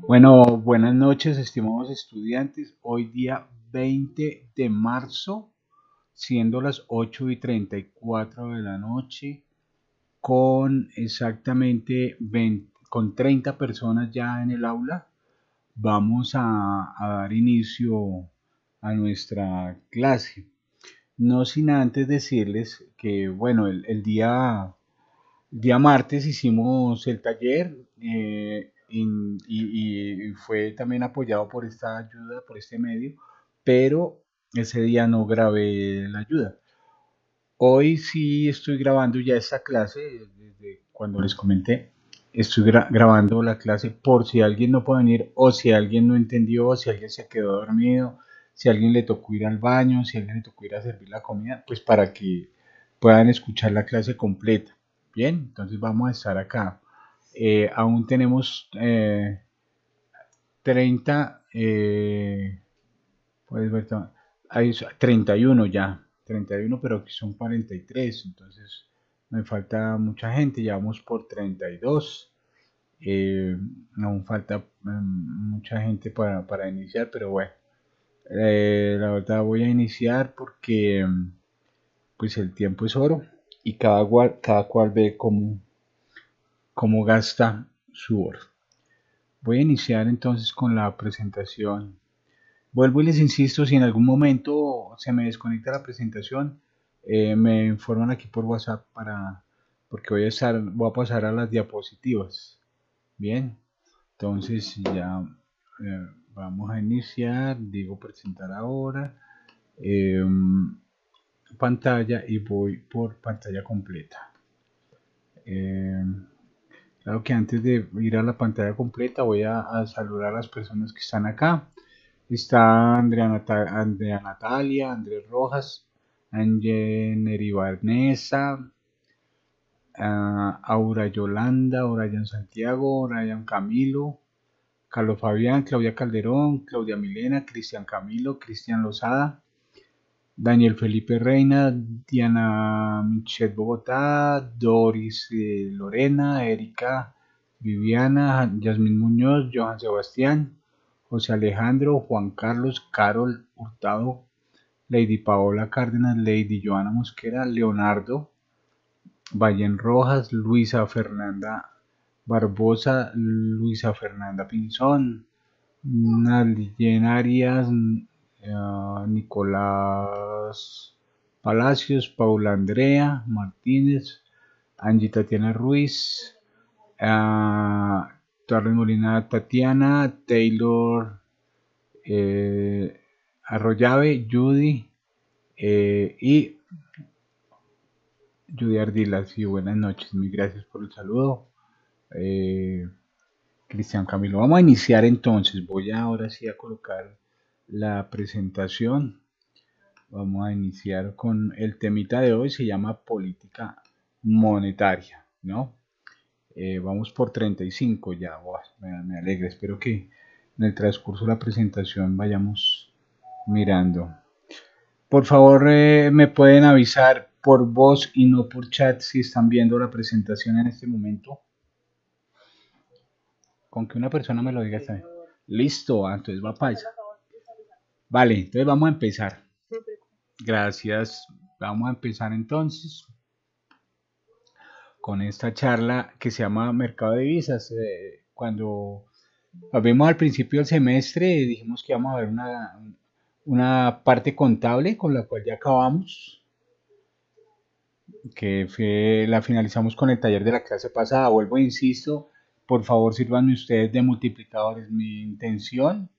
Bueno, buenas noches, estimados estudiantes. Hoy día 20 de marzo, siendo las 8:34 de la noche, con exactamente 20, con 30 personas ya en el aula, vamos a dar inicio a nuestra clase. No sin antes decirles que, bueno, el día martes hicimos el taller y fue también apoyado por esta ayuda, por este medio, pero ese día no grabé la ayuda. Hoy sí estoy grabando ya esta clase, desde cuando les comenté, estoy grabando la clase por si alguien no puede venir o si alguien no entendió, si alguien se quedó dormido, si alguien le tocó ir al baño, si alguien le tocó ir a servir la comida, pues para que puedan escuchar la clase completa. Bien, entonces vamos a estar acá. Aún tenemos 30, puedes ver, hay 31 ya, 31, pero aquí son 43, entonces me falta mucha gente, ya vamos por 32. Aún falta mucha gente para iniciar, pero bueno, la verdad voy a iniciar porque pues el tiempo es oro y cada cual ve cómo gasta su oro. Voy a iniciar entonces con la presentación. Vuelvo y les insisto, si en algún momento se me desconecta la presentación, me informan aquí por WhatsApp porque voy a pasar a las diapositivas. Bien, entonces ya vamos a iniciar, digo presentar ahora, eh, pantalla y voy por pantalla completa. Eh, Claro que antes de ir a la pantalla completa voy a saludar a las personas que están acá. Está Andrea Natalia, Andrés Rojas, Angie Vanessa, Aura Yolanda, Brian Santiago, Brian Camilo, Carlos Fabián, Claudia Calderón, Claudia Milena, Cristian Camilo, Cristian Lozada, Daniel Felipe Reina, Diana Michelle Bogotá, Doris Lorena, Erika Viviana, Yasmín Muñoz, Johan Sebastián, José Alejandro, Juan Carlos, Carol Hurtado, Lady Paola Cárdenas, Lady Joana Mosquera, Leonardo, Vallen Rojas, Luisa Fernanda Barbosa, Luisa Fernanda Pinzón, Nalien Arias, Nicolás Palacios, Paula Andrea Martínez, Angie Tatiana Ruiz, Torres Molina Tatiana, Taylor Arroyave, y Judy Ardila. Sí, buenas noches, muy gracias por el saludo. Eh, Cristian Camilo, vamos a iniciar entonces. Voy ahora sí a colocar la presentación. Vamos a iniciar con el temita de hoy, se llama política monetaria, ¿no? Vamos por 35 ya, wow, me alegra, espero que en el transcurso de la presentación vayamos mirando. Por favor, me pueden avisar por voz y no por chat si están viendo la presentación en este momento. Con que una persona me lo diga está bien. Listo, entonces va paisa. Vale, entonces vamos a empezar. Gracias. Vamos a empezar entonces con esta charla que se llama Mercado de Divisas. Cuando vimos al principio del semestre, dijimos que íbamos a ver una parte contable con la cual ya acabamos, la finalizamos con el taller de la clase pasada. Vuelvo e insisto, por favor sírvanme ustedes de multiplicadores. Mi intención,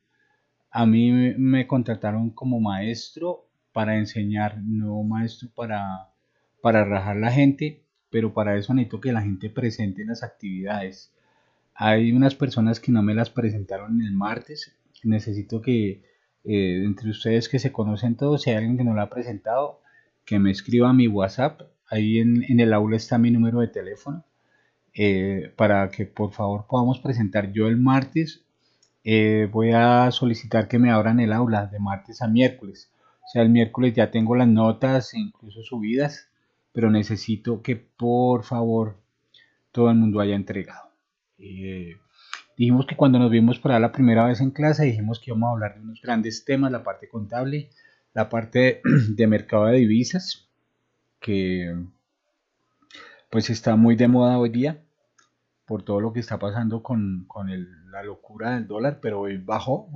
a mí me contrataron como maestro para enseñar, no maestro para rajar la gente, pero para eso necesito que la gente presente las actividades. Hay unas personas que no me las presentaron el martes. Necesito que entre ustedes que se conocen todos, si hay alguien que no la ha presentado, que me escriba a mi WhatsApp. Ahí en el aula está mi número de teléfono, para que por favor podamos presentar. Yo el martes voy a solicitar que me abran el aula de martes a miércoles. O sea, el miércoles ya tengo las notas, incluso subidas, pero necesito que por favor todo el mundo haya entregado. Eh, Dijimos que cuando nos vimos por ahí la primera vez en clase, dijimos que íbamos a hablar de unos grandes temas, la parte contable, la parte de mercado de divisas, que pues está muy de moda hoy día por todo lo que está pasando la locura del dólar, pero hoy bajó.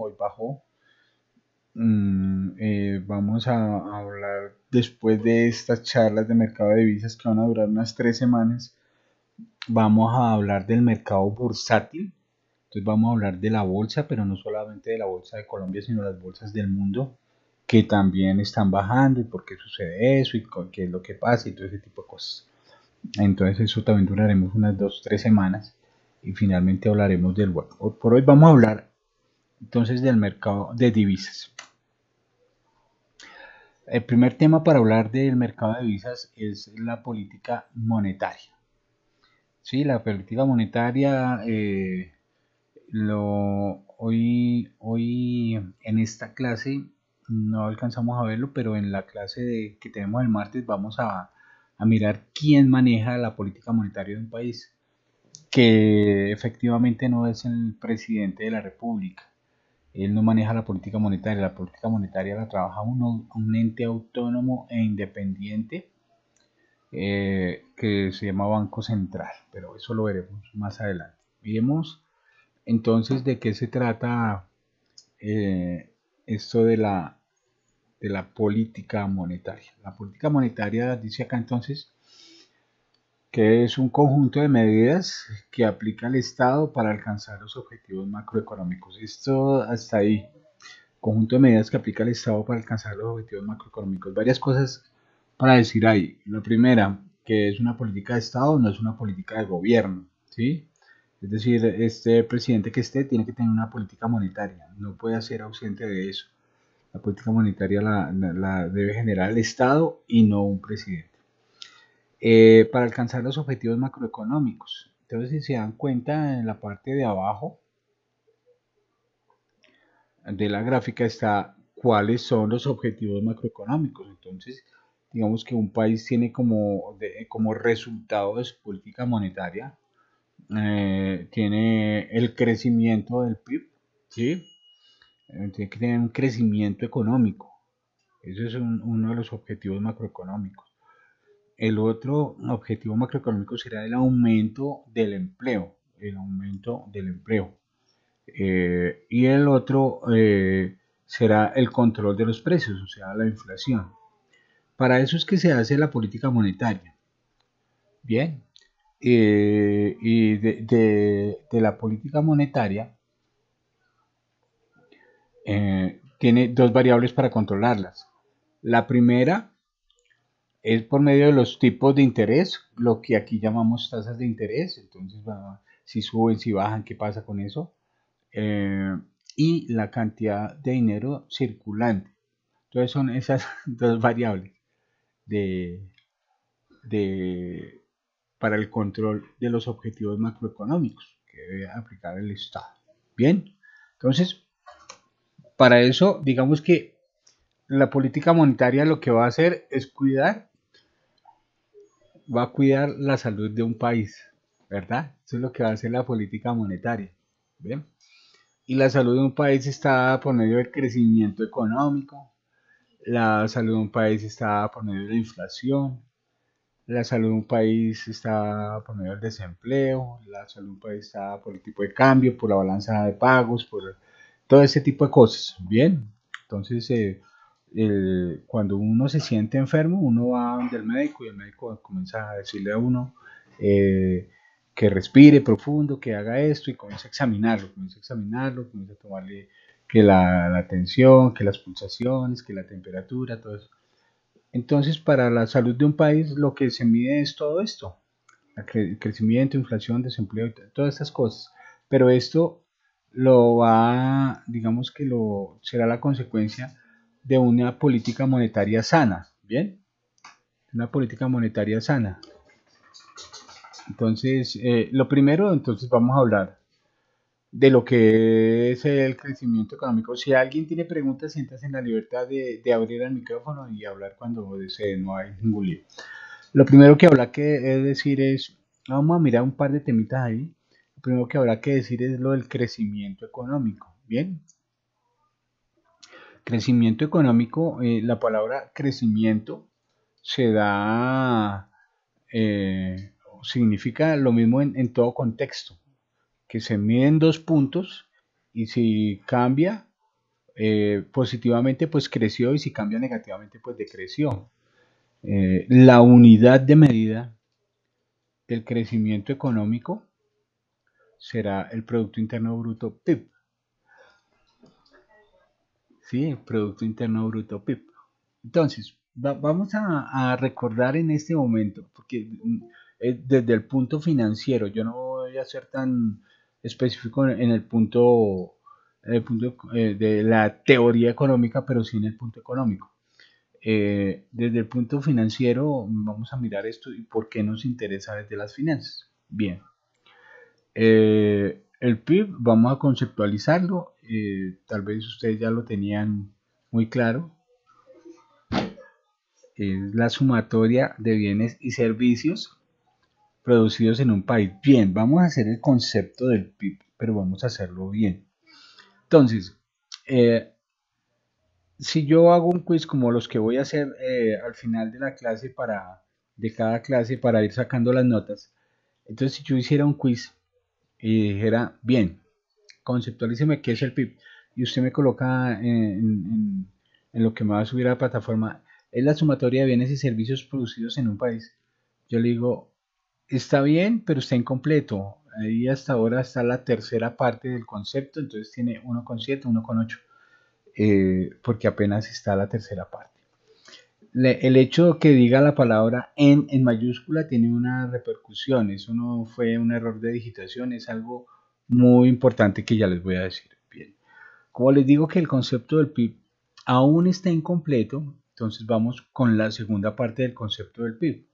Vamos a hablar después de estas charlas de mercado de divisas que van a durar unas 3 semanas. Vamos a hablar del mercado bursátil. Entonces vamos a hablar de la bolsa, pero no solamente de la bolsa de Colombia, sino las bolsas del mundo que también están bajando y por qué sucede eso y qué es lo que pasa y todo ese tipo de cosas. Entonces eso también duraremos unas 2 o 3 semanas y finalmente hablaremos del web. Por hoy vamos a hablar entonces del mercado de divisas. El primer tema para hablar del mercado de divisas es la política monetaria. Sí, la política monetaria, hoy en esta clase no alcanzamos a verlo, pero en la clase que tenemos el martes vamos a mirar quién maneja la política monetaria de un país, que efectivamente no es el presidente de la República. Él no maneja la política monetaria la trabaja un ente autónomo e independiente que se llama Banco Central, pero eso lo veremos más adelante. Miremos entonces de qué se trata esto de la política monetaria. La política monetaria dice acá entonces que es un conjunto de medidas que aplica el Estado para alcanzar los objetivos macroeconómicos. Esto hasta ahí, conjunto de medidas que aplica el Estado para alcanzar los objetivos macroeconómicos. Varias cosas para decir ahí. La primera, que es una política de Estado, no es una política de gobierno, ¿sí? Es decir, este presidente que esté tiene que tener una política monetaria, no puede ser ausente de eso. La política monetaria la debe generar el Estado y no un presidente. Para alcanzar los objetivos macroeconómicos. Entonces, si se dan cuenta, en la parte de abajo de la gráfica está cuáles son los objetivos macroeconómicos. Entonces, digamos que un país tiene como resultado de su política monetaria, tiene el crecimiento del PIB, ¿sí? Tiene que tener un crecimiento económico. Ese es uno de los objetivos macroeconómicos. El otro objetivo macroeconómico será el aumento del empleo, el aumento del empleo. Y el otro será el control de los precios, o sea, la inflación. Para eso es que se hace la política monetaria. Bien, y de la política monetaria tiene dos variables para controlarlas. La primera es por medio de los tipos de interés, lo que aquí llamamos tasas de interés. Entonces, bueno, si suben, si bajan, ¿qué pasa con eso? Eh, y la cantidad de dinero circulante. Entonces son esas dos variables de, de, para el control de los objetivos macroeconómicos que debe aplicar el Estado. Bien, entonces para eso digamos que la política monetaria lo que va a hacer es va a cuidar la salud de un país, ¿verdad? Eso es lo que va a hacer la política monetaria. Bien, y la salud de un país está por medio del crecimiento económico, la salud de un país está por medio de la inflación, la salud de un país está por medio del desempleo, la salud de un país está por el tipo de cambio, por la balanza de pagos, por todo ese tipo de cosas. Bien, entonces cuando uno se siente enfermo, uno va donde el médico y el médico comienza a decirle a uno eh, que respire profundo, que haga esto y comienza a examinarlo, comienza a tomarle que la tensión, que las pulsaciones, que la temperatura, todo eso. Entonces, para la salud de un país, lo que se mide es todo esto, el crecimiento, inflación, desempleo, todas estas cosas. Pero esto digamos que será la consecuencia de una política monetaria sana, ¿bien? Una política monetaria sana. Entonces, lo primero, entonces vamos a hablar de lo que es el crecimiento económico. Si alguien tiene preguntas, siéntase en la libertad de abrir el micrófono y hablar cuando desee, no hay ningún lío. Lo primero que habla que es decir es, vamos a mirar un par de temitas ahí. primero que habrá que decir es lo del crecimiento económico. Bien, crecimiento económico, la palabra crecimiento se da, significa lo mismo en todo contexto, que se miden dos puntos y si cambia positivamente, pues creció y si cambia negativamente, pues decreció. La unidad de medida del crecimiento económico será el Producto Interno Bruto PIB. ¿Sí? El Producto Interno Bruto PIB. Entonces, vamos a recordar en este momento, porque desde el punto financiero, yo no voy a ser tan específico en el punto de la teoría económica, pero sí en el punto económico. Desde el punto financiero, vamos a mirar esto y por qué nos interesa desde las finanzas. Bien, el PIB, vamos a conceptualizarlo, tal vez ustedes ya lo tenían muy claro, es la sumatoria de bienes y servicios producidos en un país. Bien, vamos a hacer el concepto del PIB, pero vamos a hacerlo bien. Entonces, si yo hago un quiz como los que voy a hacer al final de la clase de cada clase para ir sacando las notas, entonces si yo hiciera un quiz y dijera, bien, conceptualíceme qué es el PIB y usted me coloca en lo que me va a subir a la plataforma, es la sumatoria de bienes y servicios producidos en un país. Yo le digo, está bien, pero está incompleto. Ahí hasta ahora está la tercera parte del concepto, entonces tiene 1,7, 1,8, porque apenas está la tercera parte. El hecho que diga la palabra en mayúscula tiene una repercusión, eso no fue un error de digitación, es algo muy importante que ya les voy a decir. Bien, como les digo que el concepto del PIB aún está incompleto, entonces vamos con la segunda parte del concepto del PIB.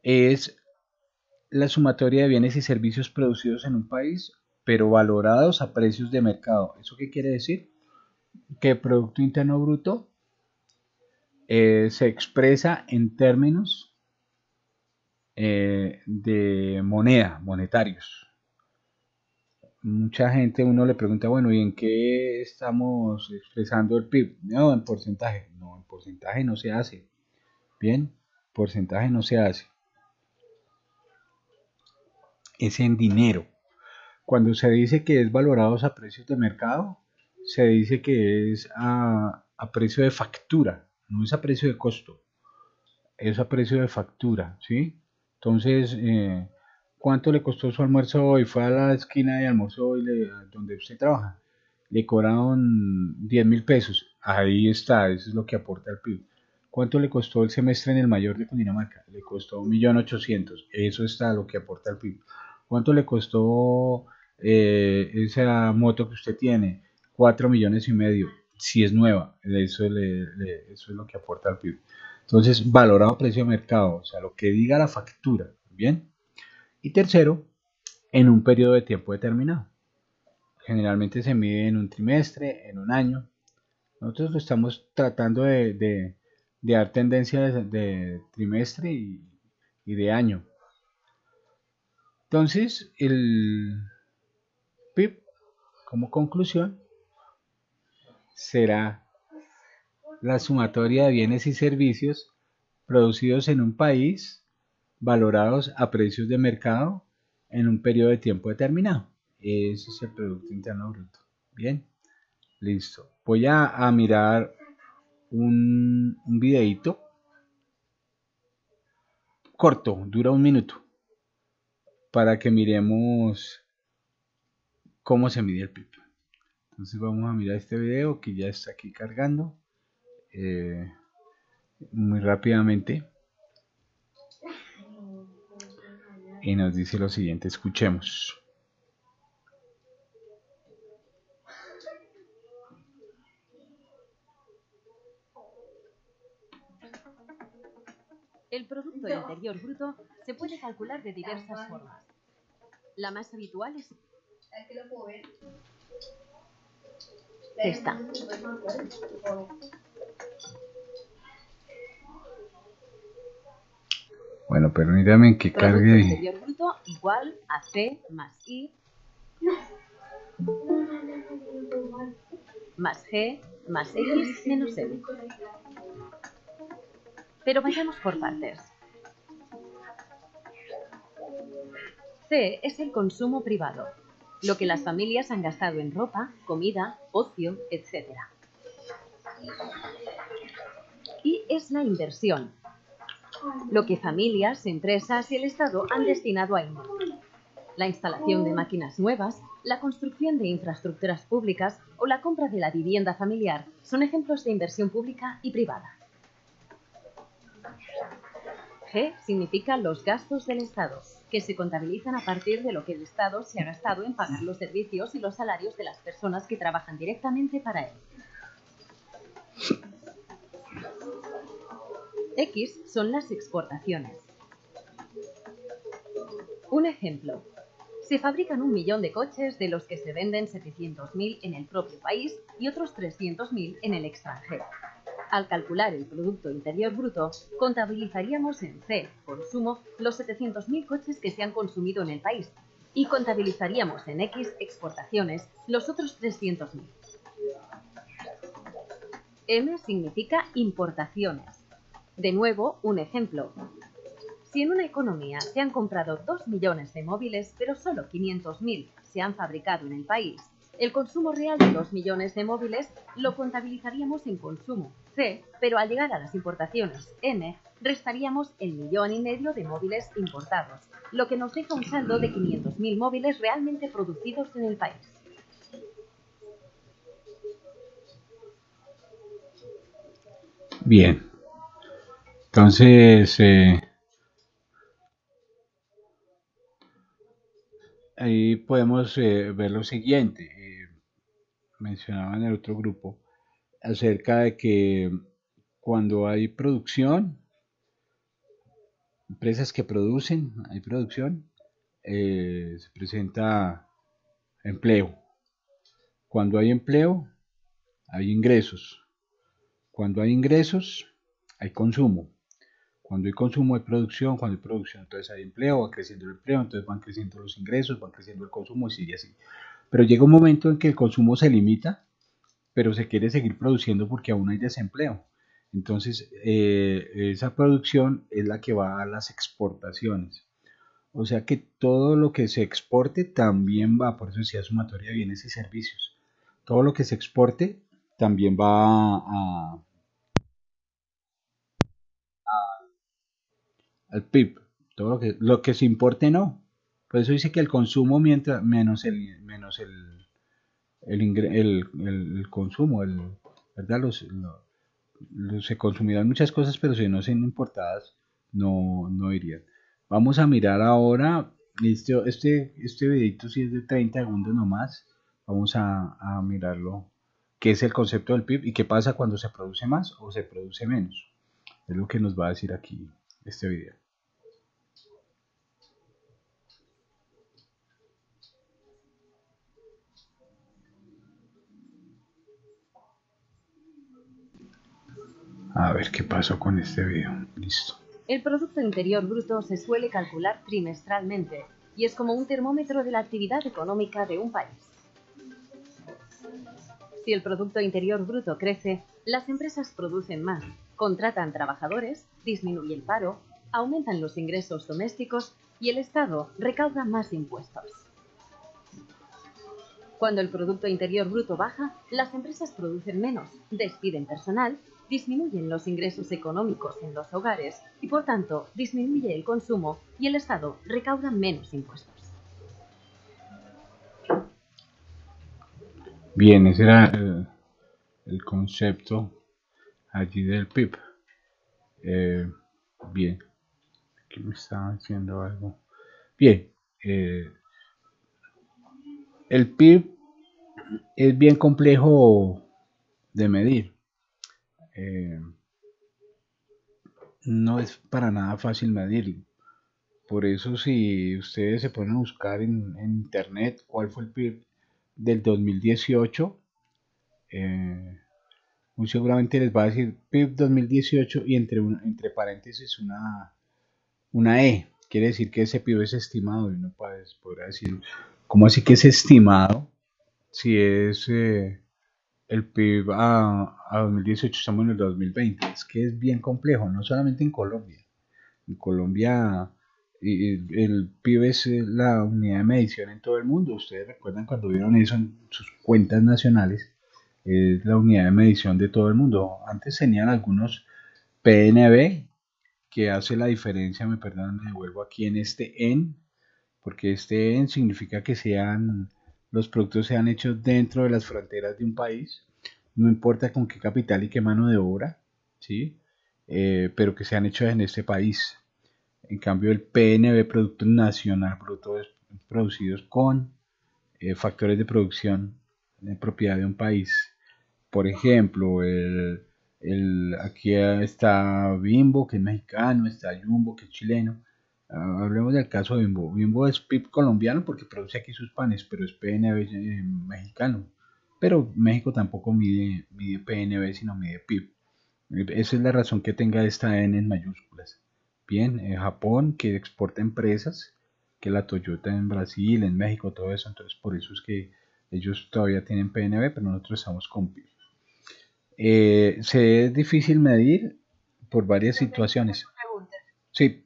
Es la sumatoria de bienes y servicios producidos en un país, pero valorados a precios de mercado. ¿Eso qué quiere decir? Que el Producto Interno Bruto se expresa en términos de moneda, monetarios. Mucha gente, uno le pregunta, bueno, ¿y en qué estamos expresando el PIB? No, en porcentaje. No, en porcentaje no se hace. Bien, porcentaje no se hace. Es en dinero. Cuando se dice que es valorados a precios de mercado, se dice que es a precio de factura, no es a precio de costo, es a precio de factura, ¿sí? Entonces, ¿cuánto le costó su almuerzo hoy? Fue a la esquina de almuerzo hoy donde usted trabaja, le cobraron 10.000 pesos, ahí está, eso es lo que aporta el PIB. ¿Cuánto le costó el semestre en el mayor de Cundinamarca? Le costó 1.800.000, eso está lo que aporta el PIB. ¿Cuánto le costó esa moto que usted tiene? 4.500.000, si es nueva, eso es lo que aporta el PIB. Entonces, valorado a precio de mercado, o sea, lo que diga la factura, ¿bien? Y tercero, en un periodo de tiempo determinado. Generalmente se mide en un trimestre, en un año. Nosotros lo estamos tratando de dar tendencia de trimestre y de año. Entonces, el PIB, como conclusión, será la sumatoria de bienes y servicios producidos en un país valorados a precios de mercado en un periodo de tiempo determinado. Ese es el Producto Interno Bruto. Bien, listo. Voy a mirar un videito corto, dura 1 minuto, para que miremos cómo se mide el PIB. Entonces vamos a mirar este video que ya está aquí cargando muy rápidamente y nos dice lo siguiente, escuchemos. El Producto Interior Bruto se puede calcular de diversas formas. La más habitual es esta. Bueno, permítame que Producto cargue. Interior Bruto igual a C más I más G más X menos M. Pero vayamos por partes. C es el consumo privado, lo que las familias han gastado en ropa, comida, ocio, etc. I es la inversión, lo que familias, empresas y el Estado han destinado a invertir. La instalación de máquinas nuevas, la construcción de infraestructuras públicas o la compra de la vivienda familiar son ejemplos de inversión pública y privada. G significa los gastos del Estado, que se contabilizan a partir de lo que el Estado se ha gastado en pagar los servicios y los salarios de las personas que trabajan directamente para él. X son las exportaciones. Un ejemplo. Se fabrican 1 millón de coches, de los que se venden 700.000 en el propio país y otros 300.000 en el extranjero. Al calcular el Producto Interior Bruto, contabilizaríamos en C, consumo, los 700.000 coches que se han consumido en el país y contabilizaríamos en X, exportaciones, los otros 300.000. M significa importaciones. De nuevo, un ejemplo. Si en una economía se han comprado 2 millones de móviles, pero solo 500.000 se han fabricado en el país, el consumo real de 2 millones de móviles lo contabilizaríamos en consumo, C, pero al llegar a las importaciones, N, restaríamos el 1,5 millones de móviles importados, lo que nos deja un saldo de 500.000 móviles realmente producidos en el país. Bien. Entonces, ahí podemos ver lo siguiente. Mencionaba en el otro grupo acerca de que cuando hay producción, empresas que producen, hay producción, se presenta empleo. Cuando hay empleo, hay ingresos. Cuando hay ingresos, hay consumo. Cuando hay consumo, hay producción. Cuando hay producción, entonces hay empleo, va creciendo el empleo, entonces van creciendo los ingresos, van creciendo el consumo y sigue así. Pero llega un momento en que el consumo se limita, pero se quiere seguir produciendo porque aún hay desempleo. Entonces, esa producción es la que va a las exportaciones. O sea que todo lo que se exporte también va, por eso decía sumatoria de bienes y servicios. Todo lo que se exporte también va al PIB. Todo lo que se importe no. Por eso dice que el consumo mientras menos el consumo, ¿verdad? Se consumirán muchas cosas, pero si no son importadas, no irían. Vamos a mirar ahora, este videito sí es de 30 segundos nomás, vamos a mirarlo, qué es el concepto del PIB y qué pasa cuando se produce más o se produce menos. Es lo que nos va a decir aquí este video. A ver qué pasó con este video. Listo. El Producto Interior Bruto se suele calcular trimestralmente y es como un termómetro de la actividad económica de un país. Si el Producto Interior Bruto crece, las empresas producen más, contratan trabajadores, disminuye el paro, aumentan los ingresos domésticos y el Estado recauda más impuestos. Cuando el Producto Interior Bruto baja, las empresas producen menos, despiden personal, disminuyen los ingresos económicos en los hogares y, por tanto, disminuye el consumo y el Estado recauda menos impuestos. Bien, ese era el concepto allí del PIB. Bien, aquí me estaba diciendo algo. Bien, el PIB es bien complejo de medir. Eh, no es para nada fácil medirlo. Por eso si ustedes se ponen a buscar en internet cuál fue el PIB del 2018, muy seguramente les va a decir PIB 2018 y entre paréntesis una E. Quiere decir que ese PIB es estimado y uno podrá decir, ¿cómo así que es estimado? Si es el PIB a 2018, estamos en el 2020. Es que es bien complejo, no solamente en Colombia. En Colombia el PIB es la unidad de medición en todo el mundo. Ustedes recuerdan cuando vieron eso en sus cuentas nacionales, es la unidad de medición de todo el mundo. Antes tenían algunos PNB que hace la diferencia, me perdonan, me devuelvo aquí en este EN, porque este EN significa que los productos sean hechos dentro de las fronteras de un país, no importa con qué capital y qué mano de obra, ¿sí? Pero que sean hechos en este país. En cambio, el PNB, Producto Nacional, productos producidos con factores de producción de propiedad de un país. Por ejemplo, aquí está Bimbo, que es mexicano, está Jumbo, que es chileno. Hablemos del caso de Bimbo. Bimbo es PIB colombiano porque produce aquí sus panes, pero es PNB mexicano. Pero México tampoco mide PNB, sino mide PIB. Esa es la razón que tenga esta N en mayúsculas. Bien, Japón que exporta empresas, que la Toyota en Brasil, en México, todo eso. Entonces, por eso es que ellos todavía tienen PNB, pero nosotros estamos con PIB. Se es difícil medir por varias Profe, una situaciones. pregunta. Sí,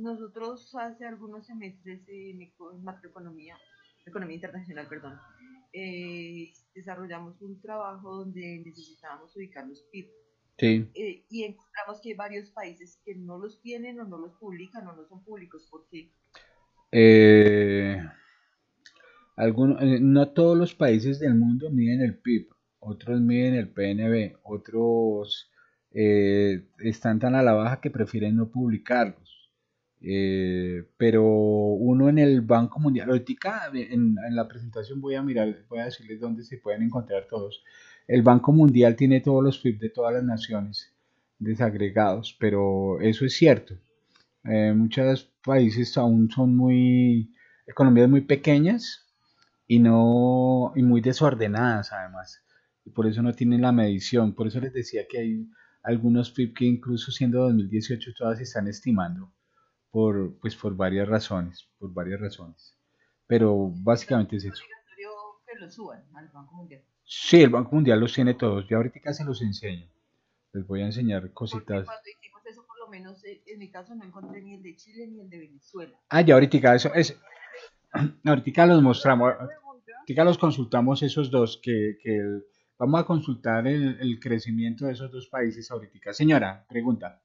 Nosotros hace algunos semestres en macroeconomía, economía internacional, perdón, desarrollamos un trabajo donde necesitábamos ubicar los PIB sí. y encontramos que hay varios países que no los tienen o no los publican o no son públicos. ¿Por qué? Eh, no todos los países del mundo miden el PIB, otros miden el PNB, otros están tan a la baja que prefieren no publicarlos. Pero uno en el Banco Mundial, ahorita en la presentación voy a mirar, voy a decirles dónde se pueden encontrar todos. El Banco Mundial tiene todos los PIB de todas las naciones desagregados, pero eso es cierto. Muchos países aún son economías muy pequeñas y muy desordenadas además. Y por eso no tienen la medición. Por eso les decía que hay algunos PIB que incluso siendo 2018 todavía se están estimando por varias razones, por varias razones. Pero básicamente es Es eso. obligatorio que lo suban al Banco Mundial. Sí, el Banco Mundial los tiene todos. Yo ahorita se los enseño. Les voy a enseñar Porque cositas. cuando hicimos eso, por lo menos en mi caso, no encontré ni el de Chile ni el de Venezuela. Ah, ya ahorita eso Por es. eso, Ahorita los mostramos. Una pregunta. Ahorita los consultamos esos dos vamos a consultar el crecimiento de esos dos países ahorita. Señora, pregunta.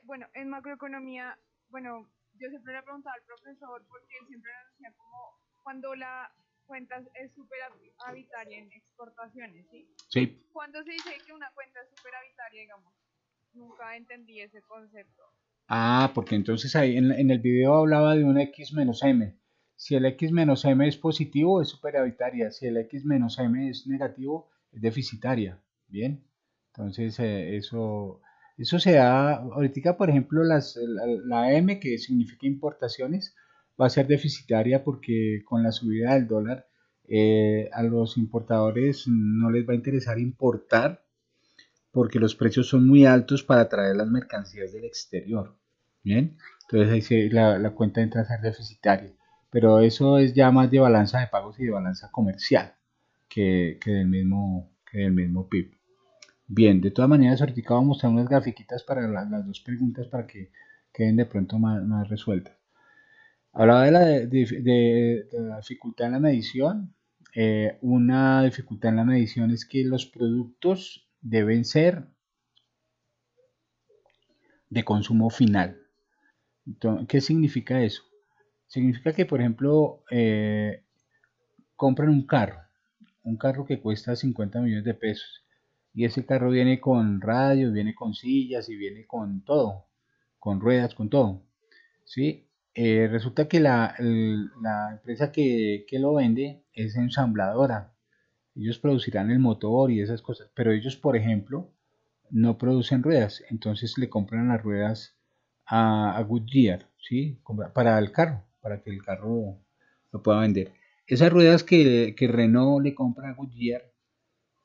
Bueno, en macroeconomía, bueno, yo siempre le preguntaba al profesor porque él siempre nos decía como cuando la cuenta es superavitaria en exportaciones, ¿sí? Sí. ¿Cuándo se dice que una cuenta es superavitaria, digamos? Nunca entendí ese concepto. Ah, porque entonces ahí en el video hablaba de un X menos M. Si el X menos M es positivo, es superavitaria. Si el X menos M es negativo, es deficitaria. Bien. Entonces, eso se da, ahorita, por ejemplo, la M, que significa importaciones, va a ser deficitaria porque con la subida del dólar, a los importadores no les va a interesar importar porque los precios son muy altos para traer las mercancías del exterior. Bien, entonces ahí la cuenta entra a ser deficitaria. Pero eso es ya más de balanza de pagos y de balanza comercial que del mismo PIB. Bien, de todas maneras, ahorita vamos a mostrar unas grafiquitas para las dos preguntas para que queden de pronto más resueltas. Hablaba de la dificultad en la medición. Una dificultad en la medición es que los productos deben ser de consumo final. Entonces, ¿qué significa eso? Significa que, por ejemplo, compran un carro que cuesta 50 millones de pesos, y ese carro viene con radio, viene con sillas y viene con todo, con ruedas, con todo, ¿sí? Resulta que la empresa que lo vende es ensambladora. Ellos producirán el motor y esas cosas, pero ellos, por ejemplo, no producen ruedas, entonces le compran las ruedas a Goodyear, ¿sí? Para el carro, para que el carro lo pueda vender. Esas ruedas que Renault le compra a Goodyear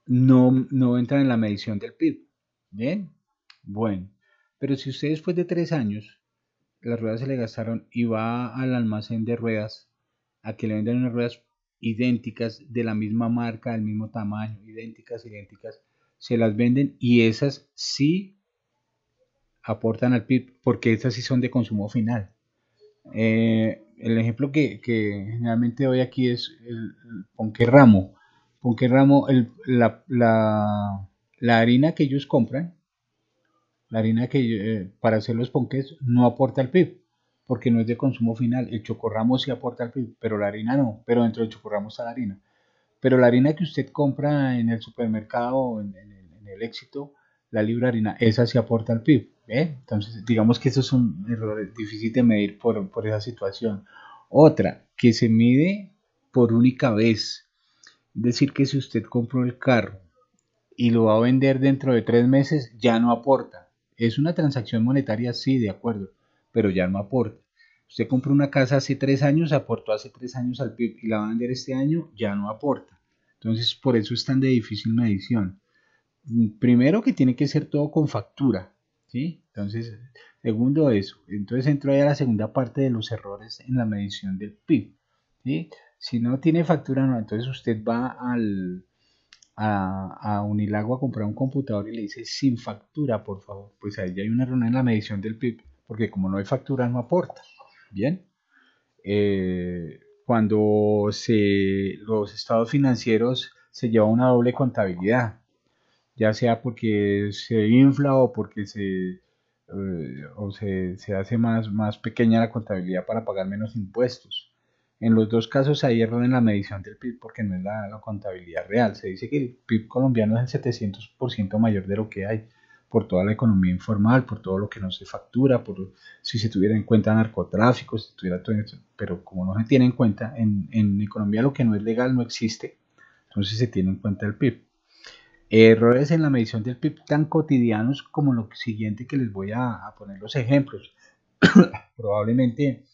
no entran en la medición del PIB. ¿Bien? Bueno. Pero si usted después de 3 años las ruedas se le gastaron y va al almacén de ruedas a que le vendan unas ruedas idénticas, de la misma marca, del mismo tamaño, idénticas, se las venden y esas sí aportan al PIB porque esas sí son de consumo final. El ejemplo que generalmente doy aquí es el ponqué ramo. Ponqué ramo, la harina que ellos compran, la harina que para hacer los ponqués no aporta al PIB, porque no es de consumo final. El chocorramo sí aporta al PIB, pero la harina no. Pero dentro del chocorramo está la harina. Pero la harina que usted compra en el supermercado, en el Éxito, la libra harina, esa sí aporta al PIB. Entonces, digamos que esos son errores difíciles de medir por esa situación. Otra, que se mide por única vez. Es decir, que si usted compró el carro y lo va a vender dentro de 3 meses, ya no aporta. Es una transacción monetaria, sí, de acuerdo, pero ya no aporta. Usted compró una casa hace 3 años, aportó hace 3 años al PIB y la va a vender este año, ya no aporta. Entonces, por eso es tan de difícil medición. Primero que tiene que ser todo con factura, ¿sí? Entonces, segundo eso. Entonces entro ahí a la segunda parte de los errores en la medición del PIB, ¿sí? Si no tiene factura, no. Entonces usted va a Unilago a comprar un computador y le dice sin factura, por favor. Pues ahí ya hay una error en la medición del PIB, porque como no hay factura, no aporta. Bien. Cuando los estados financieros se lleva una doble contabilidad, ya sea porque se infla o porque se hace más pequeña la contabilidad para pagar menos impuestos. En los dos casos hay error en la medición del PIB porque no es la contabilidad real. Se dice que el PIB colombiano es el 700% mayor de lo que hay por toda la economía informal, por todo lo que no se factura, por si se tuviera en cuenta narcotráfico, si tuviera todo eso, pero como no se tiene en cuenta, en economía lo que no es legal no existe, entonces se tiene en cuenta el PIB. Errores en la medición del PIB tan cotidianos como lo siguiente que les voy a poner los ejemplos. Probablemente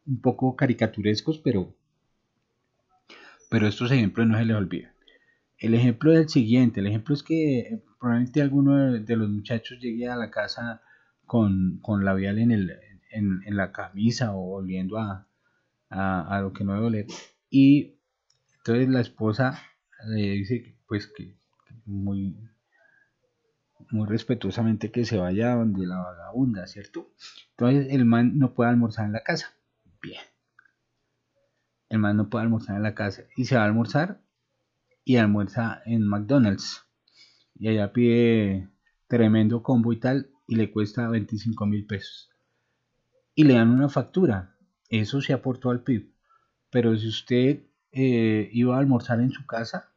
un poco caricaturescos, pero estos ejemplos no se les olvidan. El ejemplo es el siguiente, el ejemplo es que probablemente alguno de los muchachos llegue a la casa con labial en la camisa o oliendo a lo que no debe oler. Y entonces la esposa le dice pues que muy, muy respetuosamente que se vaya donde la vagabunda, ¿cierto? Entonces el man no puede almorzar en la casa. Bien, el man no puede almorzar en la casa y se va a almorzar y almuerza en McDonald's. Y allá pide tremendo combo y tal y le cuesta 25.000 pesos. Y le dan una factura. Eso se aportó al PIB. Pero si usted iba a almorzar en su casa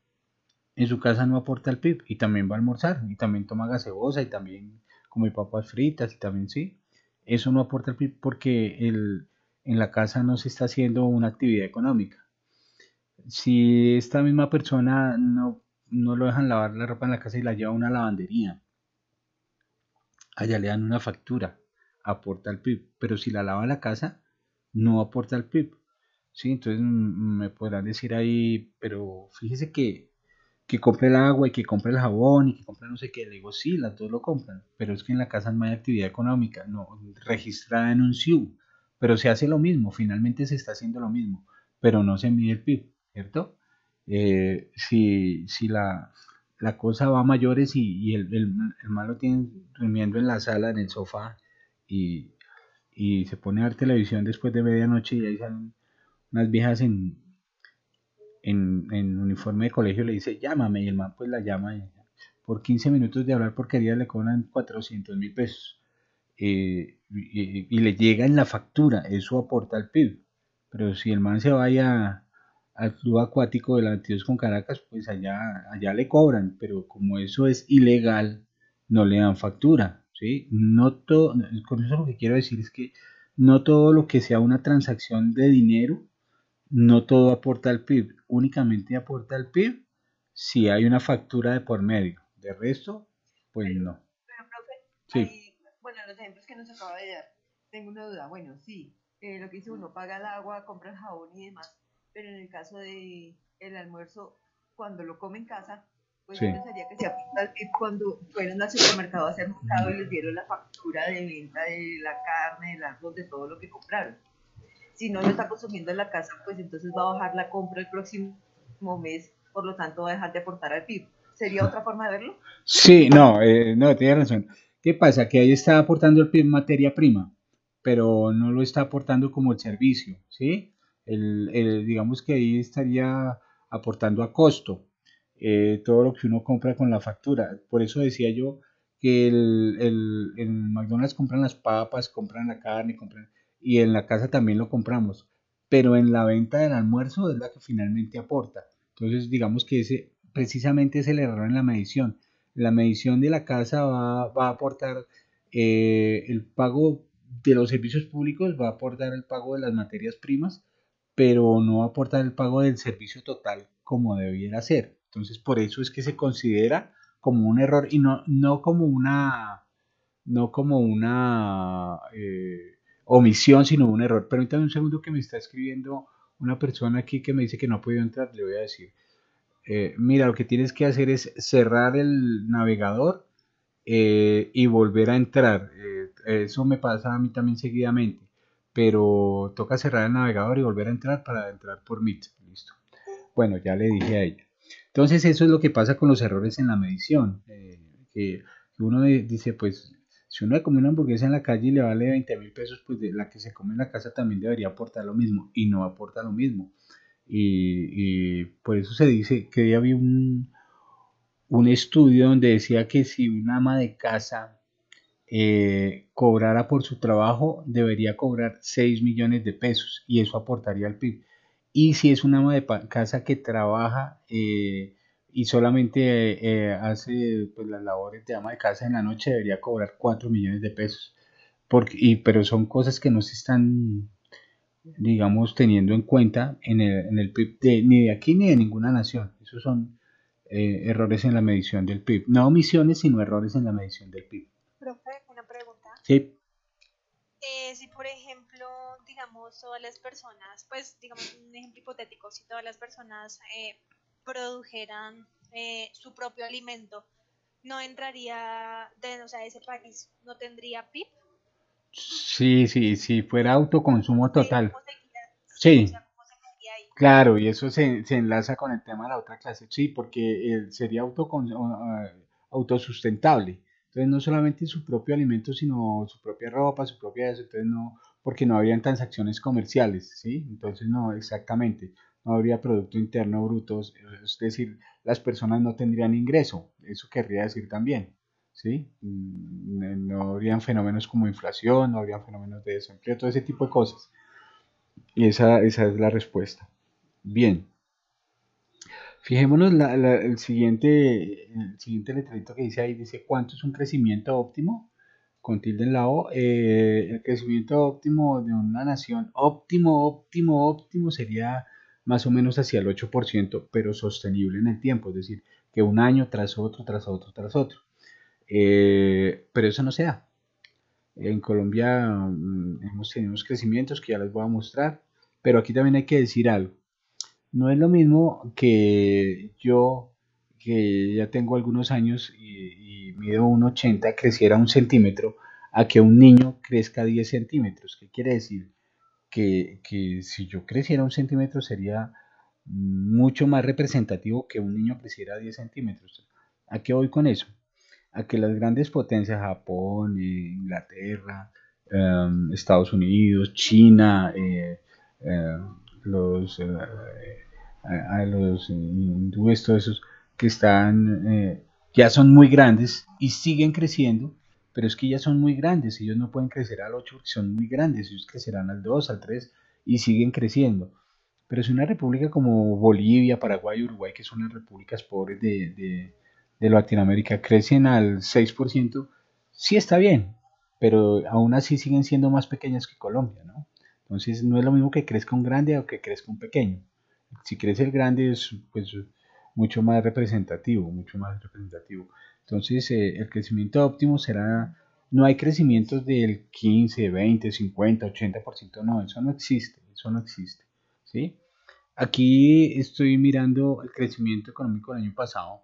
no aporta al PIB y también va a almorzar y también toma gaseosa y también come papas fritas y también sí. Eso no aporta al PIB porque en la casa no se está haciendo una actividad económica. Si esta misma persona no lo dejan lavar la ropa en la casa y la lleva a una lavandería, allá le dan una factura, aporta al PIB, pero si la lava en la casa, no aporta al PIB. Sí, entonces me podrán decir ahí, pero fíjese que compre el agua y que compre el jabón y que compre no sé qué. Le digo, sí, las dos lo compran, pero es que en la casa no hay actividad económica, no registrada en un SIU, pero se hace lo mismo, finalmente se está haciendo lo mismo, pero no se mide el PIB, ¿cierto? Si la cosa va a mayores y el man lo tiene durmiendo en la sala, en el sofá, y, y se pone a ver televisión después de medianoche y ahí salen unas viejas en uniforme de colegio, le dice llámame y el man pues la llama y por 15 minutos de hablar porquería le cobran 400.000 pesos y le llega en la factura, eso aporta al PIB, pero si el man se vaya al club acuático de la 22 con Caracas, pues allá le cobran, pero como eso es ilegal, no le dan factura, ¿sí? No todo, con eso lo que quiero decir es que no todo lo que sea una transacción de dinero no todo aporta al PIB, únicamente aporta al PIB si hay una factura de por medio. De resto, pues Pero, no. pero profe, Sí, ahí, bueno, los ejemplos que nos acaba de dar, tengo una duda. Bueno, sí, lo que dice uno, paga el agua, compra el jabón y demás, pero en el caso de el almuerzo, cuando lo come en casa, Pues yo Sí. pensaría que se aplica al PIB cuando fueron al supermercado a hacer mercado y les dieron la factura de venta de la carne, del arroz, de todo lo que compraron. Si no lo está consumiendo en la casa, pues entonces va a bajar la compra el próximo mes, por lo tanto va a dejar de aportar al PIB. ¿Sería otra forma de verlo? Sí, no, no, tiene razón. ¿Qué pasa? Que ahí está aportando el PIB materia prima, pero no lo está aportando como el servicio, ¿sí? Digamos que ahí estaría aportando a costo todo lo que uno compra con la factura. Por eso decía yo que en McDonald's compran las papas, compran la carne, compran, y en la casa también lo compramos, pero en la venta del almuerzo es la que finalmente aporta. Entonces, digamos que ese precisamente es el error en la medición. La medición de la casa va a aportar el pago de los servicios públicos, va a aportar el pago de las materias primas, pero no va a aportar el pago del servicio total como debiera ser. Entonces, por eso es que se considera como un error y no como una omisión, sino un error. Permítame un segundo que me está escribiendo una persona aquí que me dice que no ha podido entrar, le voy a decir. Mira, lo que tienes que hacer es cerrar el navegador y volver a entrar. Eso me pasa a mí también seguidamente, pero toca cerrar el navegador y volver a entrar para entrar por Meet. Listo. Bueno, ya le dije a ella. Entonces eso es lo que pasa con los errores en la medición. Que uno dice, pues, si uno come una hamburguesa en la calle y le vale 20.000 pesos, pues la que se come en la casa también debería aportar lo mismo y no aporta lo mismo. Y por eso se dice que había un estudio donde decía que si una ama de casa cobrara por su trabajo, debería cobrar 6 millones de pesos y eso aportaría al PIB. Y si es una ama de casa que trabaja y solamente hace pues, las labores de ama de casa en la noche, debería cobrar 4 millones de pesos. Pero son cosas que no se están, digamos, teniendo en cuenta en el PIB ni de aquí ni de ninguna nación. Esos son errores en la medición del PIB. No omisiones, sino errores en la medición del PIB. Profe, una pregunta. Sí. Si por ejemplo, digamos, todas las personas, pues digamos un ejemplo hipotético, si todas las personas produjeran su propio alimento, no entraría, o sea, ese país no tendría PIB. Sí, sí, sí, fuera autoconsumo total. ¿Cómo seguiría? Sí, o Sí, sea, ¿cómo se quedaría ahí? claro, y eso se enlaza con el tema de la otra clase. Sí, porque sería autosustentable. Entonces, no solamente su propio alimento, sino su propia ropa, su propia eso. Entonces, no, porque no habrían transacciones comerciales, ¿sí? Entonces, no, exactamente. No habría Producto Interno Bruto, es decir, las personas no tendrían ingreso. Eso querría decir también, ¿sí? No habrían fenómenos como inflación, no habrían fenómenos de desempleo, todo ese tipo de cosas. Y esa es la respuesta. Bien, fijémonos el siguiente letrerito que dice ahí, dice cuánto es un crecimiento óptimo, con tilde en la O. El crecimiento óptimo de una nación, óptimo, óptimo, óptimo, sería más o menos hacia el 8%, pero sostenible en el tiempo, es decir, que un año tras otro, tras otro, tras otro. Pero eso no se da. En Colombia hemos tenido unos crecimientos que ya les voy a mostrar, pero aquí también hay que decir algo. No es lo mismo que yo, que ya tengo algunos años y mido 1,80, creciera 1 centímetro, a que un niño crezca 10 centímetros. ¿Qué quiere decir? Que si yo creciera 1 centímetro sería mucho más representativo que un niño creciera 10 centímetros. ¿A qué voy con eso? A que las grandes potencias, Japón, Inglaterra, Estados Unidos, China, eh, los, a los hindúes, todos esos que están, ya son muy grandes y siguen creciendo, pero es que ya son muy grandes, ellos no pueden crecer al 8 porque son muy grandes, ellos crecerán al 2 al 3 y siguen creciendo. Pero si una república como Bolivia, Paraguay, Uruguay, que son las repúblicas pobres de Latinoamérica, crecen al 6%, sí está bien, pero aún así siguen siendo más pequeñas que Colombia, ¿no? Entonces no es lo mismo que crezca un grande o que crezca un pequeño. Si crece el grande es pues mucho más representativo, mucho más representativo. Entonces el crecimiento óptimo será, no hay crecimientos del 15, 20, 50, 80%, no, eso no existe, eso no existe, ¿sí? Aquí estoy mirando el crecimiento económico del año pasado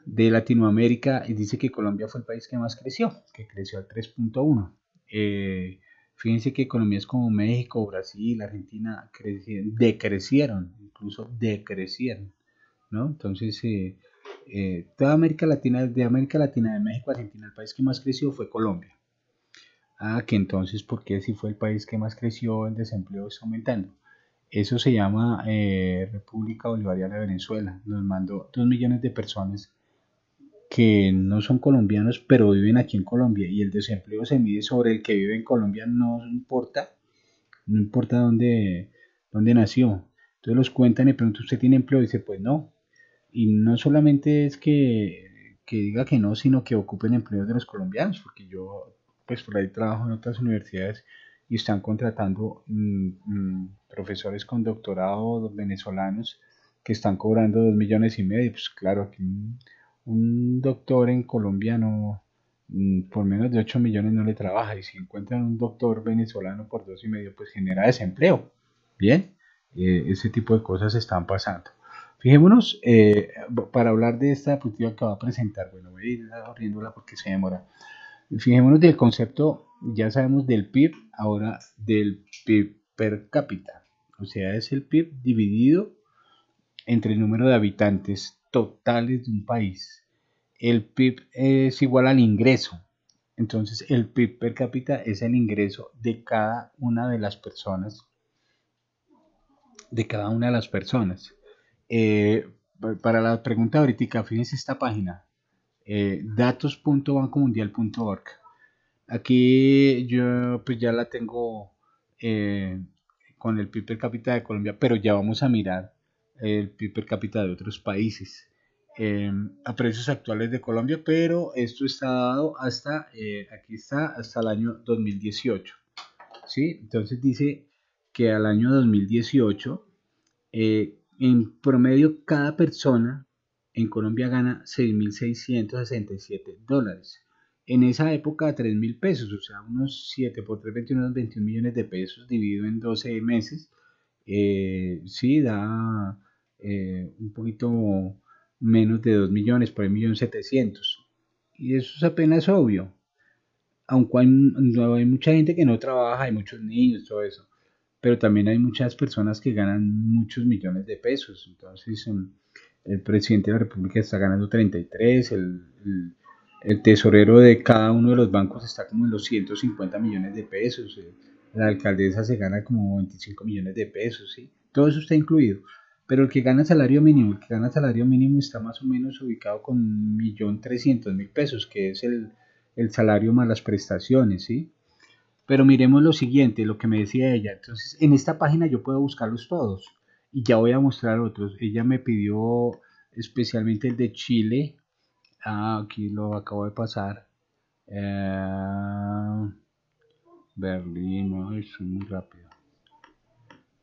de Latinoamérica, y dice que Colombia fue el país que más creció, que creció al 3.1. Fíjense que economías como México, Brasil, Argentina decrecieron, incluso decrecieron, ¿no? Entonces, toda América Latina, de México a Argentina, el país que más creció fue Colombia. Que entonces, ¿por qué si fue el país que más creció, el desempleo está aumentando? Eso se llama República Bolivariana de Venezuela. Nos mandó 2 millones de personas que no son colombianos, pero viven aquí en Colombia, y el desempleo se mide sobre el que vive en Colombia, no importa dónde nació. Entonces los cuentan y preguntan, ¿usted tiene empleo? Y dice, pues no. Y no solamente es que diga que no, sino que ocupen empleos de los colombianos, porque yo pues por ahí trabajo en otras universidades y están contratando profesores con doctorado venezolanos que están cobrando 2,5 millones. Pues claro, aquí un doctor en Colombia no, por menos de 8 millones no le trabaja, y si encuentran un doctor venezolano por 2,5, pues genera desempleo. Bien, ese tipo de cosas están pasando. Fijémonos, para hablar de esta diapositiva que va a presentar, bueno, voy a ir abriéndola porque se demora. Fijémonos del concepto, ya sabemos del PIB, ahora del PIB per cápita. O sea, es el PIB dividido entre el número de habitantes totales de un país. El PIB es igual al ingreso. Entonces, el PIB per cápita es el ingreso de cada una de las personas. Para la pregunta ahorita, fíjense esta página, datos.bancomundial.org. Aquí yo pues ya la tengo con el PIB per cápita de Colombia, pero ya vamos a mirar el PIB per cápita de otros países a precios actuales de Colombia, pero esto está dado hasta, aquí está, hasta el año 2018. ¿Sí? Entonces dice que al año 2018 en promedio cada persona en Colombia gana $6,667. En esa época 3.000 pesos, o sea, unos 7 por 3, 21, 21 millones de pesos dividido en 12 meses, sí da un poquito menos de 2 millones, por ahí 1.700.000. Y eso es apenas obvio, aunque hay mucha gente que no trabaja, hay muchos niños, todo eso, pero también hay muchas personas que ganan muchos millones de pesos. Entonces, el presidente de la República está ganando 33, el tesorero de cada uno de los bancos está como en los 150 millones de pesos, la alcaldesa se gana como 25 millones de pesos, ¿sí? Todo eso está incluido. Pero el que gana salario mínimo, está más o menos ubicado con 1.300.000 pesos, que es el salario más las prestaciones, ¿sí? Pero miremos lo siguiente, lo que me decía ella. Entonces, en esta página yo puedo buscarlos todos y ya voy a mostrar otros. Ella me pidió especialmente el de Chile. Aquí lo acabo de pasar. Berlín, no, es muy rápido.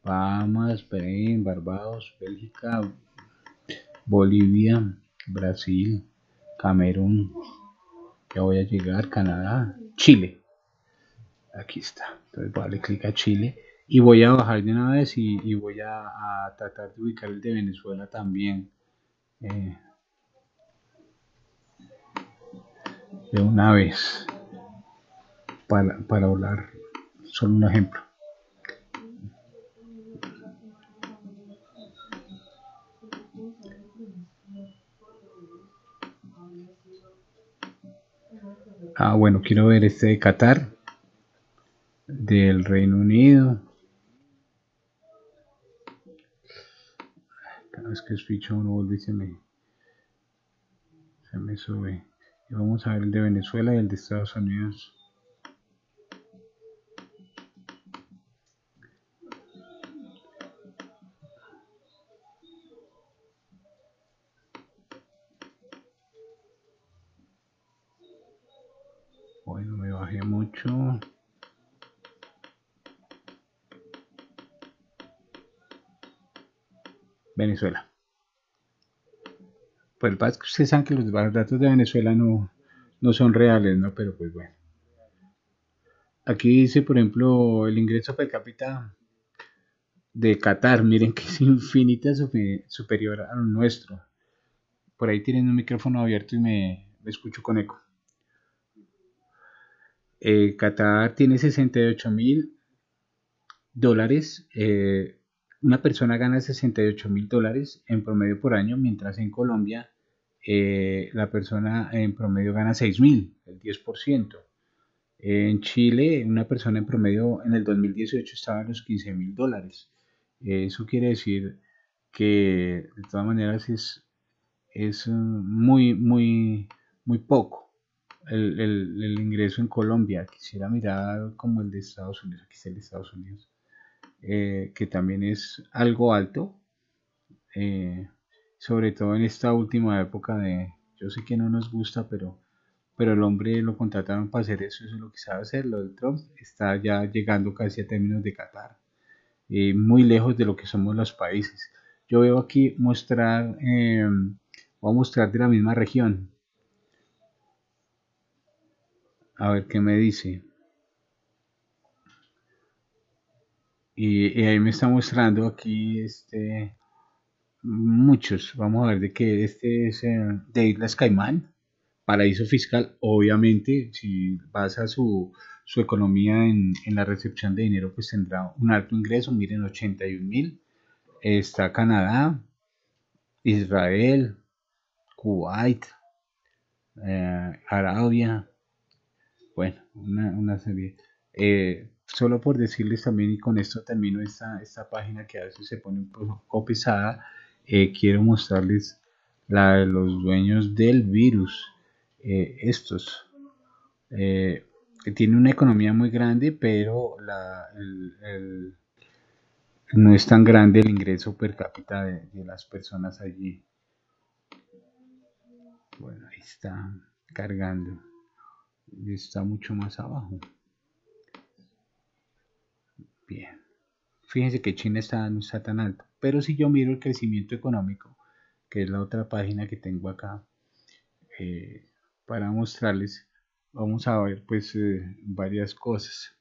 Bahamas, Berlín, Barbados, Bélgica, Bolivia, Brasil, Camerún. Ya voy a llegar, Canadá, Chile. Aquí está. Entonces voy a darle clic a Chile y voy a bajar de una vez y voy a tratar de ubicar el de Venezuela también de una vez para hablar solo un ejemplo. Bueno, quiero ver este de Qatar, del Reino Unido. Cada vez que switcho uno vuelve y se me sube. Y vamos a ver el de Venezuela y el de Estados Unidos. Bueno, me bajé mucho. Venezuela. Pues el pasa es que ustedes saben que los datos de Venezuela no son reales, ¿no? Pero pues bueno. Aquí dice, por ejemplo, el ingreso per cápita de Qatar. Miren que es infinita superior a lo nuestro. por ahí tienen un micrófono abierto y me escucho con eco. Qatar tiene $68.000. Una persona gana $68.000 en promedio por año, mientras en Colombia la persona en promedio gana 6.000, el 10%. En Chile, una persona en promedio en el 2018 estaba en los $15.000. Eso quiere decir que de todas maneras es muy, muy, muy poco el ingreso en Colombia. Quisiera mirar como el de Estados Unidos. Aquí está el de Estados Unidos, que también es algo alto, sobre todo en esta última época yo sé que no nos gusta, pero el hombre lo contrataron para hacer eso, eso es lo que sabe hacer. Lo de Trump está ya llegando casi a términos de Qatar, muy lejos de lo que somos los países. Yo veo aquí voy a mostrar de la misma región, a ver qué me dice. Y ahí me está mostrando aquí muchos. Vamos a ver de qué este es de Islas Caimán, paraíso fiscal. Obviamente, si basa su economía en la recepción de dinero, pues tendrá un alto ingreso. Miren, 81.000. Está Canadá, Israel, Kuwait, Arabia. Bueno, una serie. Solo por decirles también, y con esto termino esta página que a veces se pone un poco pesada, quiero mostrarles la de los dueños del virus. Estos. Que tiene una economía muy grande, pero no es tan grande el ingreso per cápita de las personas allí. Bueno, ahí está cargando. Y está mucho más abajo. Bien. Fíjense que China no está tan alto. Pero si yo miro el crecimiento económico, que es la otra página que tengo acá, para mostrarles, vamos a ver pues varias cosas.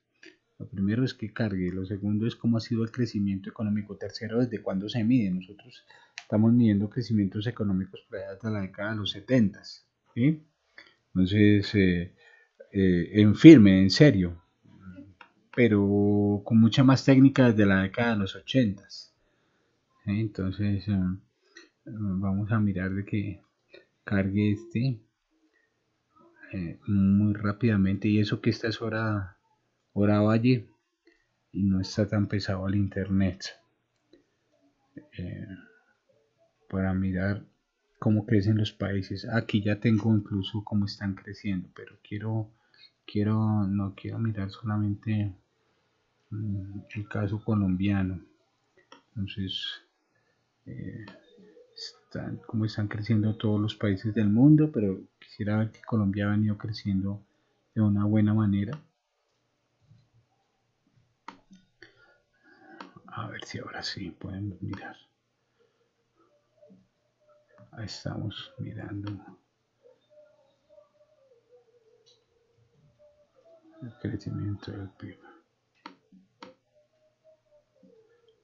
Lo primero es que cargue, lo segundo es cómo ha sido el crecimiento económico, tercero desde cuándo se mide. Nosotros estamos midiendo crecimientos económicos por allá hasta la década de los 70, ¿sí? Entonces, en firme, en serio, pero con mucha más técnica desde la década de los 80. ¿Sí? Entonces, vamos a mirar de que cargue muy rápidamente, y eso que esta es hora valle y no está tan pesado el internet, para mirar cómo crecen los países. Aquí ya tengo incluso cómo están creciendo, pero no quiero mirar solamente el caso colombiano. Entonces, cómo están creciendo todos los países del mundo, pero quisiera ver que Colombia ha venido creciendo de una buena manera. A ver si ahora sí podemos mirar. Ahí estamos mirando el crecimiento del PIB.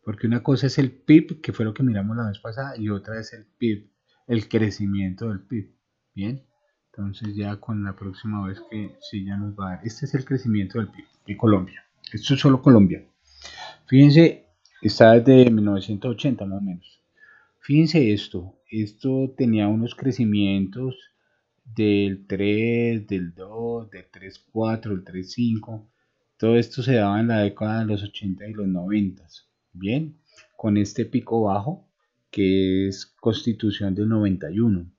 Porque una cosa es el PIB, que fue lo que miramos la vez pasada, y otra es el PIB, el crecimiento del PIB. Bien, entonces ya con la próxima vez que sí ya nos va a dar. Este es el crecimiento del PIB de Colombia. Esto es solo Colombia. Fíjense, está desde 1980 más o menos. Fíjense esto tenía unos crecimientos del 3, del 2, del 3,4, del 3,5. Todo esto se daba en la década de los 80 y los 90. Bien, con este pico bajo que es Constitución del 91.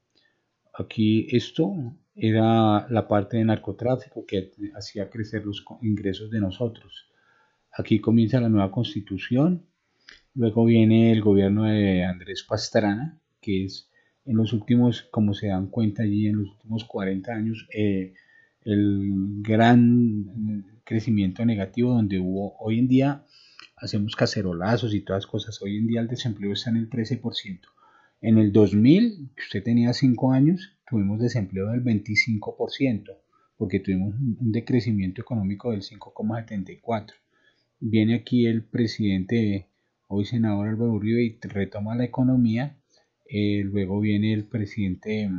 Aquí esto era la parte de narcotráfico que hacía crecer los ingresos de nosotros. Aquí comienza la nueva Constitución. Luego viene el gobierno de Andrés Pastrana, que es en los últimos, como se dan cuenta allí, en los últimos 40 años, el gran crecimiento negativo, donde hoy en día hacemos cacerolazos y todas cosas. Hoy en día el desempleo está en el 13%. En el 2000, que usted tenía 5 años, tuvimos desempleo del 25%, porque tuvimos un decrecimiento económico del 5,74%. Viene aquí el presidente, hoy senador Álvaro Uribe, y retoma la economía luego viene el presidente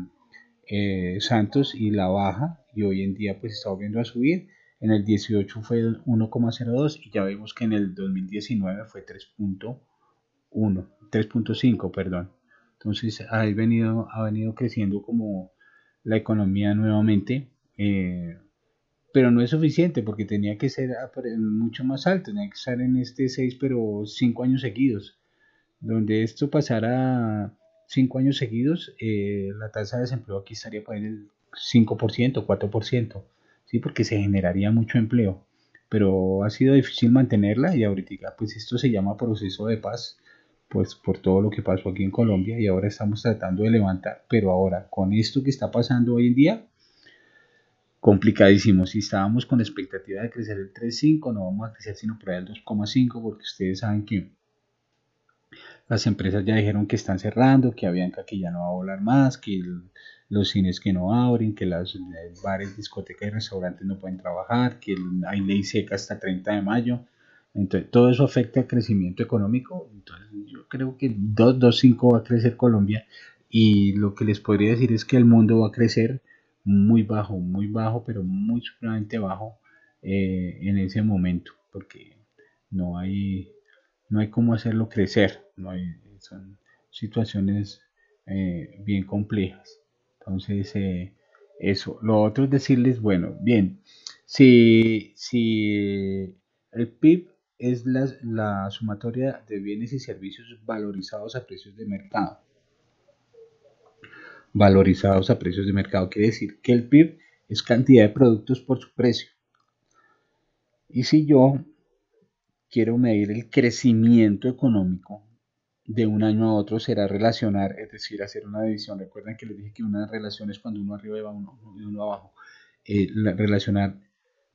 Santos y la baja, y hoy en día pues está volviendo a subir. En el 18 fue el 1,02 y ya vemos que en el 2019 fue 3.5, perdón. Entonces ha venido creciendo como la economía nuevamente, pero no es suficiente porque tenía que ser mucho más alto, tenía que estar en este 6 pero 5 años seguidos. Donde esto pasara 5 años seguidos, la tasa de desempleo aquí estaría por el 5%, 4%, ¿sí? Porque se generaría mucho empleo, pero ha sido difícil mantenerla y ahorita pues esto se llama proceso de paz, pues por todo lo que pasó aquí en Colombia y ahora estamos tratando de levantar, pero ahora con esto que está pasando hoy en día, complicadísimo. Si estábamos con expectativa de crecer el 3,5, no vamos a crecer sino por ahí el 2,5 porque ustedes saben que las empresas ya dijeron que están cerrando, que Avianca que ya no va a volar más, que los cines que no abren, que los bares, discotecas y restaurantes no pueden trabajar, que hay ley seca hasta el 30 de mayo. Entonces, todo eso afecta al crecimiento económico. Entonces, yo creo que 2,5 va a crecer Colombia y lo que les podría decir es que el mundo va a crecer muy bajo, pero muy supremamente bajo en ese momento, porque no hay no hay cómo hacerlo crecer, son situaciones bien complejas. Entonces, eso. Lo otro es decirles, bueno, bien, si el PIB es la sumatoria de bienes y servicios valorizados a precios de mercado, quiere decir que el PIB es cantidad de productos por su precio. Y si yo quiero medir el crecimiento económico de un año a otro, será relacionar, es decir, hacer una división. Recuerden que les dije que una relación es cuando uno arriba va uno abajo. Relacionar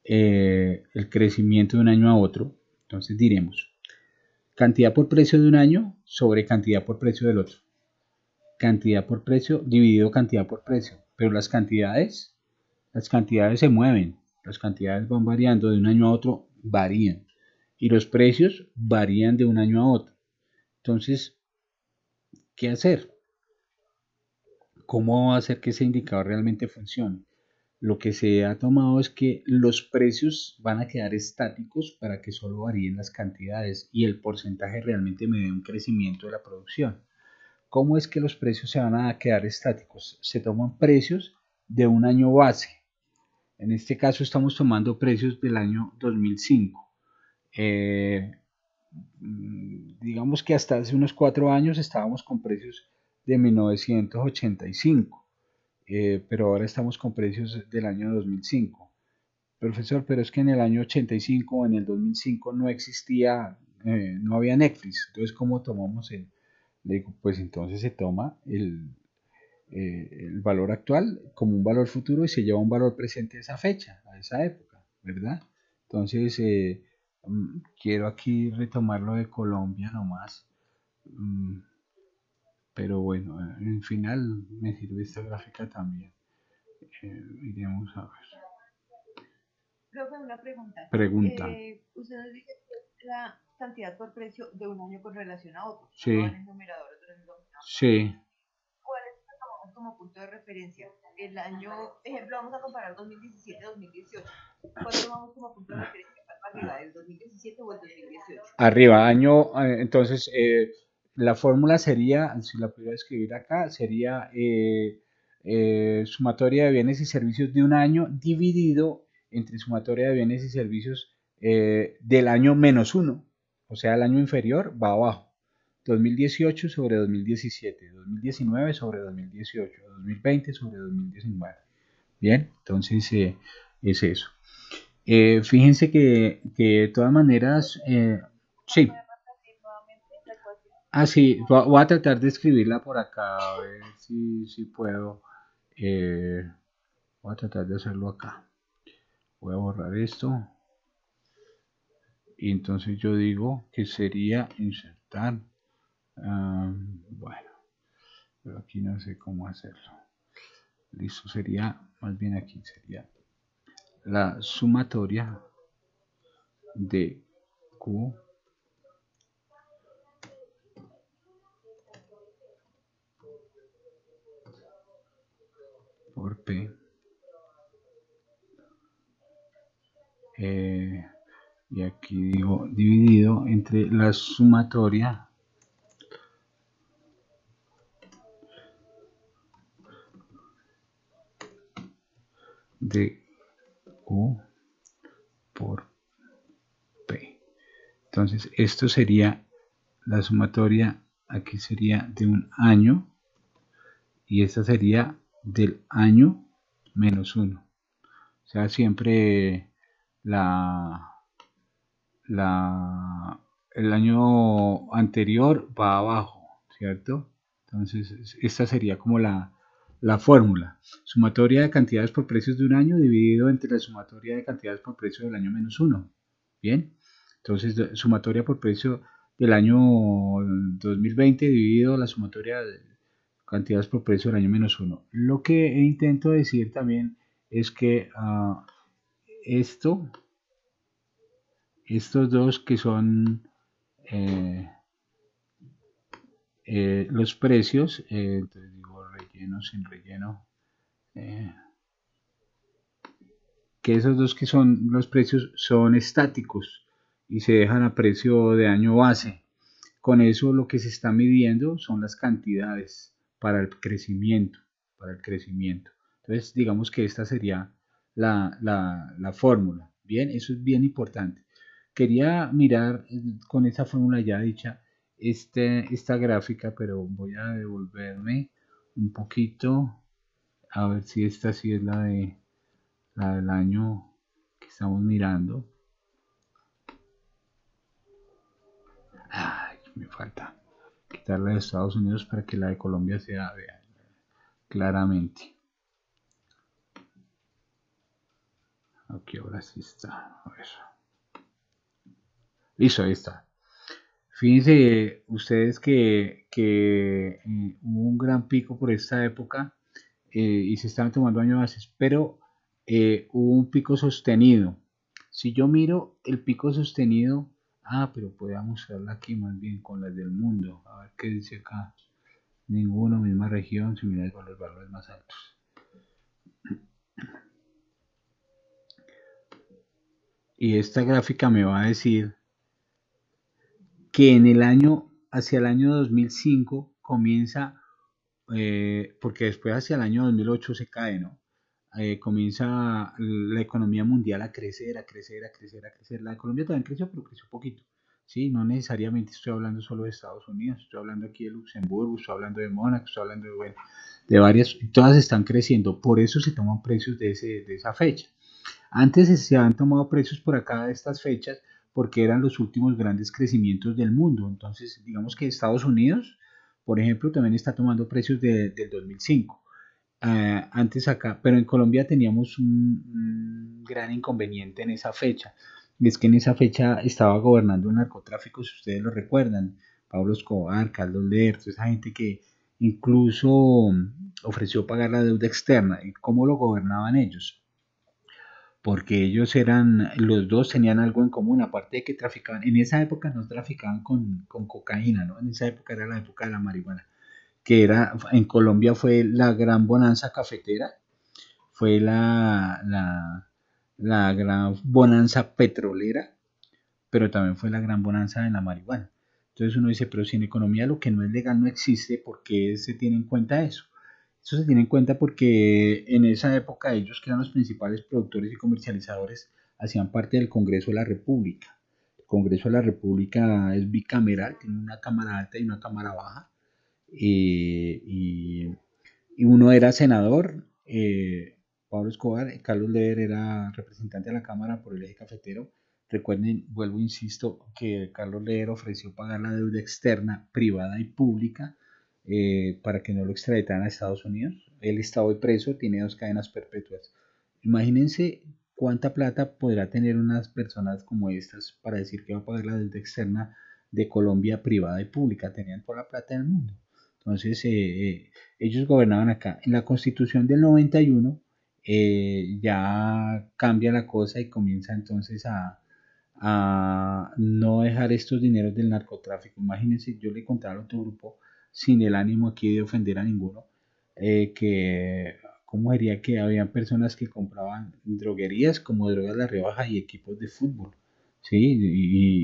el crecimiento de un año a otro. Entonces diremos cantidad por precio de un año sobre cantidad por precio del otro. Cantidad por precio dividido cantidad por precio. Pero las cantidades se mueven. Las cantidades van variando de un año a otro, varían. Y los precios varían de un año a otro. Entonces, ¿qué hacer? ¿Cómo hacer que ese indicador realmente funcione? Lo que se ha tomado es que los precios van a quedar estáticos para que solo varíen las cantidades y el porcentaje realmente me dé un crecimiento de la producción. ¿Cómo es que los precios se van a quedar estáticos? Se toman precios de un año base. En este caso estamos tomando precios del año 2005. Digamos que hasta hace unos 4 años estábamos con precios de 1985, pero ahora estamos con precios del año 2005. Profesor, pero es que en el año 85 o en el 2005 no existía, no había Netflix, entonces ¿cómo tomamos el? Le digo, pues entonces se toma el valor actual como un valor futuro y se lleva un valor presente a esa fecha, a esa época, ¿verdad? Entonces, quiero aquí retomar lo de Colombia nomás, mm, pero bueno, en final me sirve esta gráfica también. Iremos a ver. Profe, una pregunta. Pregunta. Usted nos dice que es la cantidad por precio de un año con relación a otro. Sí. Uno va en el numerador, otro en el denominador. Sí. ¿Cuál es el que tomamos como punto de referencia? El año, ejemplo, vamos a comparar 2017-2018. ¿Cuál tomamos como punto de referencia para arriba, el 2017 o el 2018? Arriba, año, entonces la fórmula sería, si la pudiera escribir acá, sería sumatoria de bienes y servicios de un año dividido entre sumatoria de bienes y servicios del año menos uno, o sea, el año inferior va abajo. 2018 sobre 2017, 2019 sobre 2018, 2020 sobre 2019. Bien, entonces es eso. Fíjense que de todas maneras, sí. Ah, sí, voy a tratar de escribirla por acá, a ver si puedo. Voy a tratar de hacerlo acá. Voy a borrar esto. Y entonces yo digo que sería insertar. Bueno, pero aquí no sé cómo hacerlo. Listo, sería, más bien aquí sería la sumatoria de Q por P. Y aquí digo dividido entre la sumatoria de U por P. Entonces esto sería la sumatoria, aquí sería de un año y esta sería del año menos 1. O sea, siempre la, el año anterior va abajo, ¿cierto? Entonces, esta sería como la fórmula. Sumatoria de cantidades por precios de un año dividido entre la sumatoria de cantidades por precio del año menos 1. ¿Bien? Entonces, sumatoria por precio del año 2020 dividido la sumatoria de cantidades por precio del año menos 1. Lo que intento decir también es que estos dos que son eh, los precios, entonces digo relleno sin relleno, eh, que esos dos que son los precios son estáticos y se dejan a precio de año base. Con eso lo que se está midiendo son las cantidades para el crecimiento, Entonces digamos que esta sería la fórmula. Bien, eso es bien importante. Quería mirar con esa fórmula ya dicha esta gráfica, pero voy a devolverme un poquito a ver si esta sí es la del año que estamos mirando. Ay, me falta quitarla de Estados Unidos para que la de Colombia se vea claramente. Aquí ahora sí está. A ver. Listo, ahí está. Fíjense ustedes que hubo un gran pico por esta época y se estaban tomando años bases, pero hubo un pico sostenido. Si yo miro el pico sostenido, pero podemos mostrarla aquí más bien con las del mundo. A ver qué dice acá. Ninguno, misma región, similares con los valores más altos. Y esta gráfica me va a decir que hacia el año 2005 comienza, porque después hacia el año 2008 se cae, ¿no? Comienza la economía mundial a crecer, a crecer, a crecer, a crecer. La economía también creció, pero creció poquito. ¿Sí? No necesariamente estoy hablando solo de Estados Unidos, estoy hablando aquí de Luxemburgo, estoy hablando de Mónaco, estoy hablando de, bueno, de varias, todas están creciendo, por eso se toman precios de esa fecha. Antes se han tomado precios por acá de estas fechas porque eran los últimos grandes crecimientos del mundo. Entonces, digamos que Estados Unidos, por ejemplo, también está tomando precios del 2005. Antes acá, pero en Colombia teníamos un gran inconveniente en esa fecha. Y es que en esa fecha estaba gobernando el narcotráfico, si ustedes lo recuerdan. Pablo Escobar, Carlos Ler, toda esa gente que incluso ofreció pagar la deuda externa. ¿Y cómo lo gobernaban ellos? Porque ellos los dos tenían algo en común, aparte de que traficaban, en esa época no traficaban con cocaína, ¿no? En esa época era la época de la marihuana, en Colombia fue la gran bonanza cafetera, fue la gran bonanza petrolera, pero también fue la gran bonanza de la marihuana. Entonces uno dice, pero si en economía lo que no es legal no existe, ¿por qué se tiene en cuenta eso? Eso se tiene en cuenta porque en esa época ellos, que eran los principales productores y comercializadores, hacían parte del Congreso de la República. El Congreso de la República es bicameral, tiene una cámara alta y una cámara baja. Y uno era senador, Pablo Escobar, Carlos Leder era representante de la Cámara por el eje cafetero. Recuerden, vuelvo, insisto, que Carlos Leder ofreció pagar la deuda externa, privada y pública para que no lo extraditaran a Estados Unidos. Él está hoy preso, tiene 2 cadenas perpetuas. Imagínense cuánta plata podrá tener unas personas como estas para decir que va a pagar la deuda externa de Colombia privada y pública. Tenían toda la plata del mundo. Entonces, ellos gobernaban acá. En la Constitución del 91 ya cambia la cosa y comienza entonces a no dejar estos dineros del narcotráfico. Imagínense, yo le contaba al otro grupo, sin el ánimo aquí de ofender a ninguno, que cómo sería que había personas que compraban droguerías como Drogas La Rebaja y equipos de fútbol, ¿sí?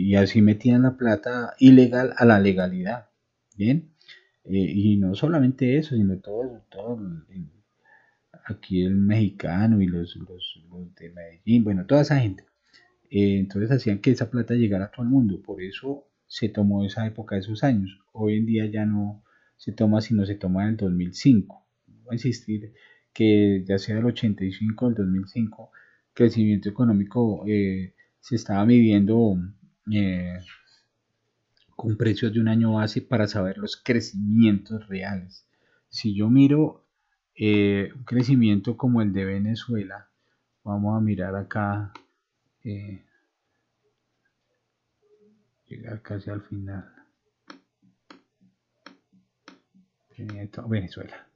Y así metían la plata ilegal a la legalidad, ¿bien? Y no solamente eso, sino todo aquí el mexicano y los de Medellín, bueno, toda esa gente. Entonces hacían que esa plata llegara a todo el mundo, por eso se tomó esa época, esos años. Hoy en día ya no se toma, sino se toma en el 2005. Voy a insistir que ya sea el 85 o el 2005, crecimiento económico se estaba midiendo eh, con precios de un año base para saber los crecimientos reales. Si yo miro un crecimiento como el de Venezuela, vamos a mirar acá, eh, llegar casi al final. Venezuela.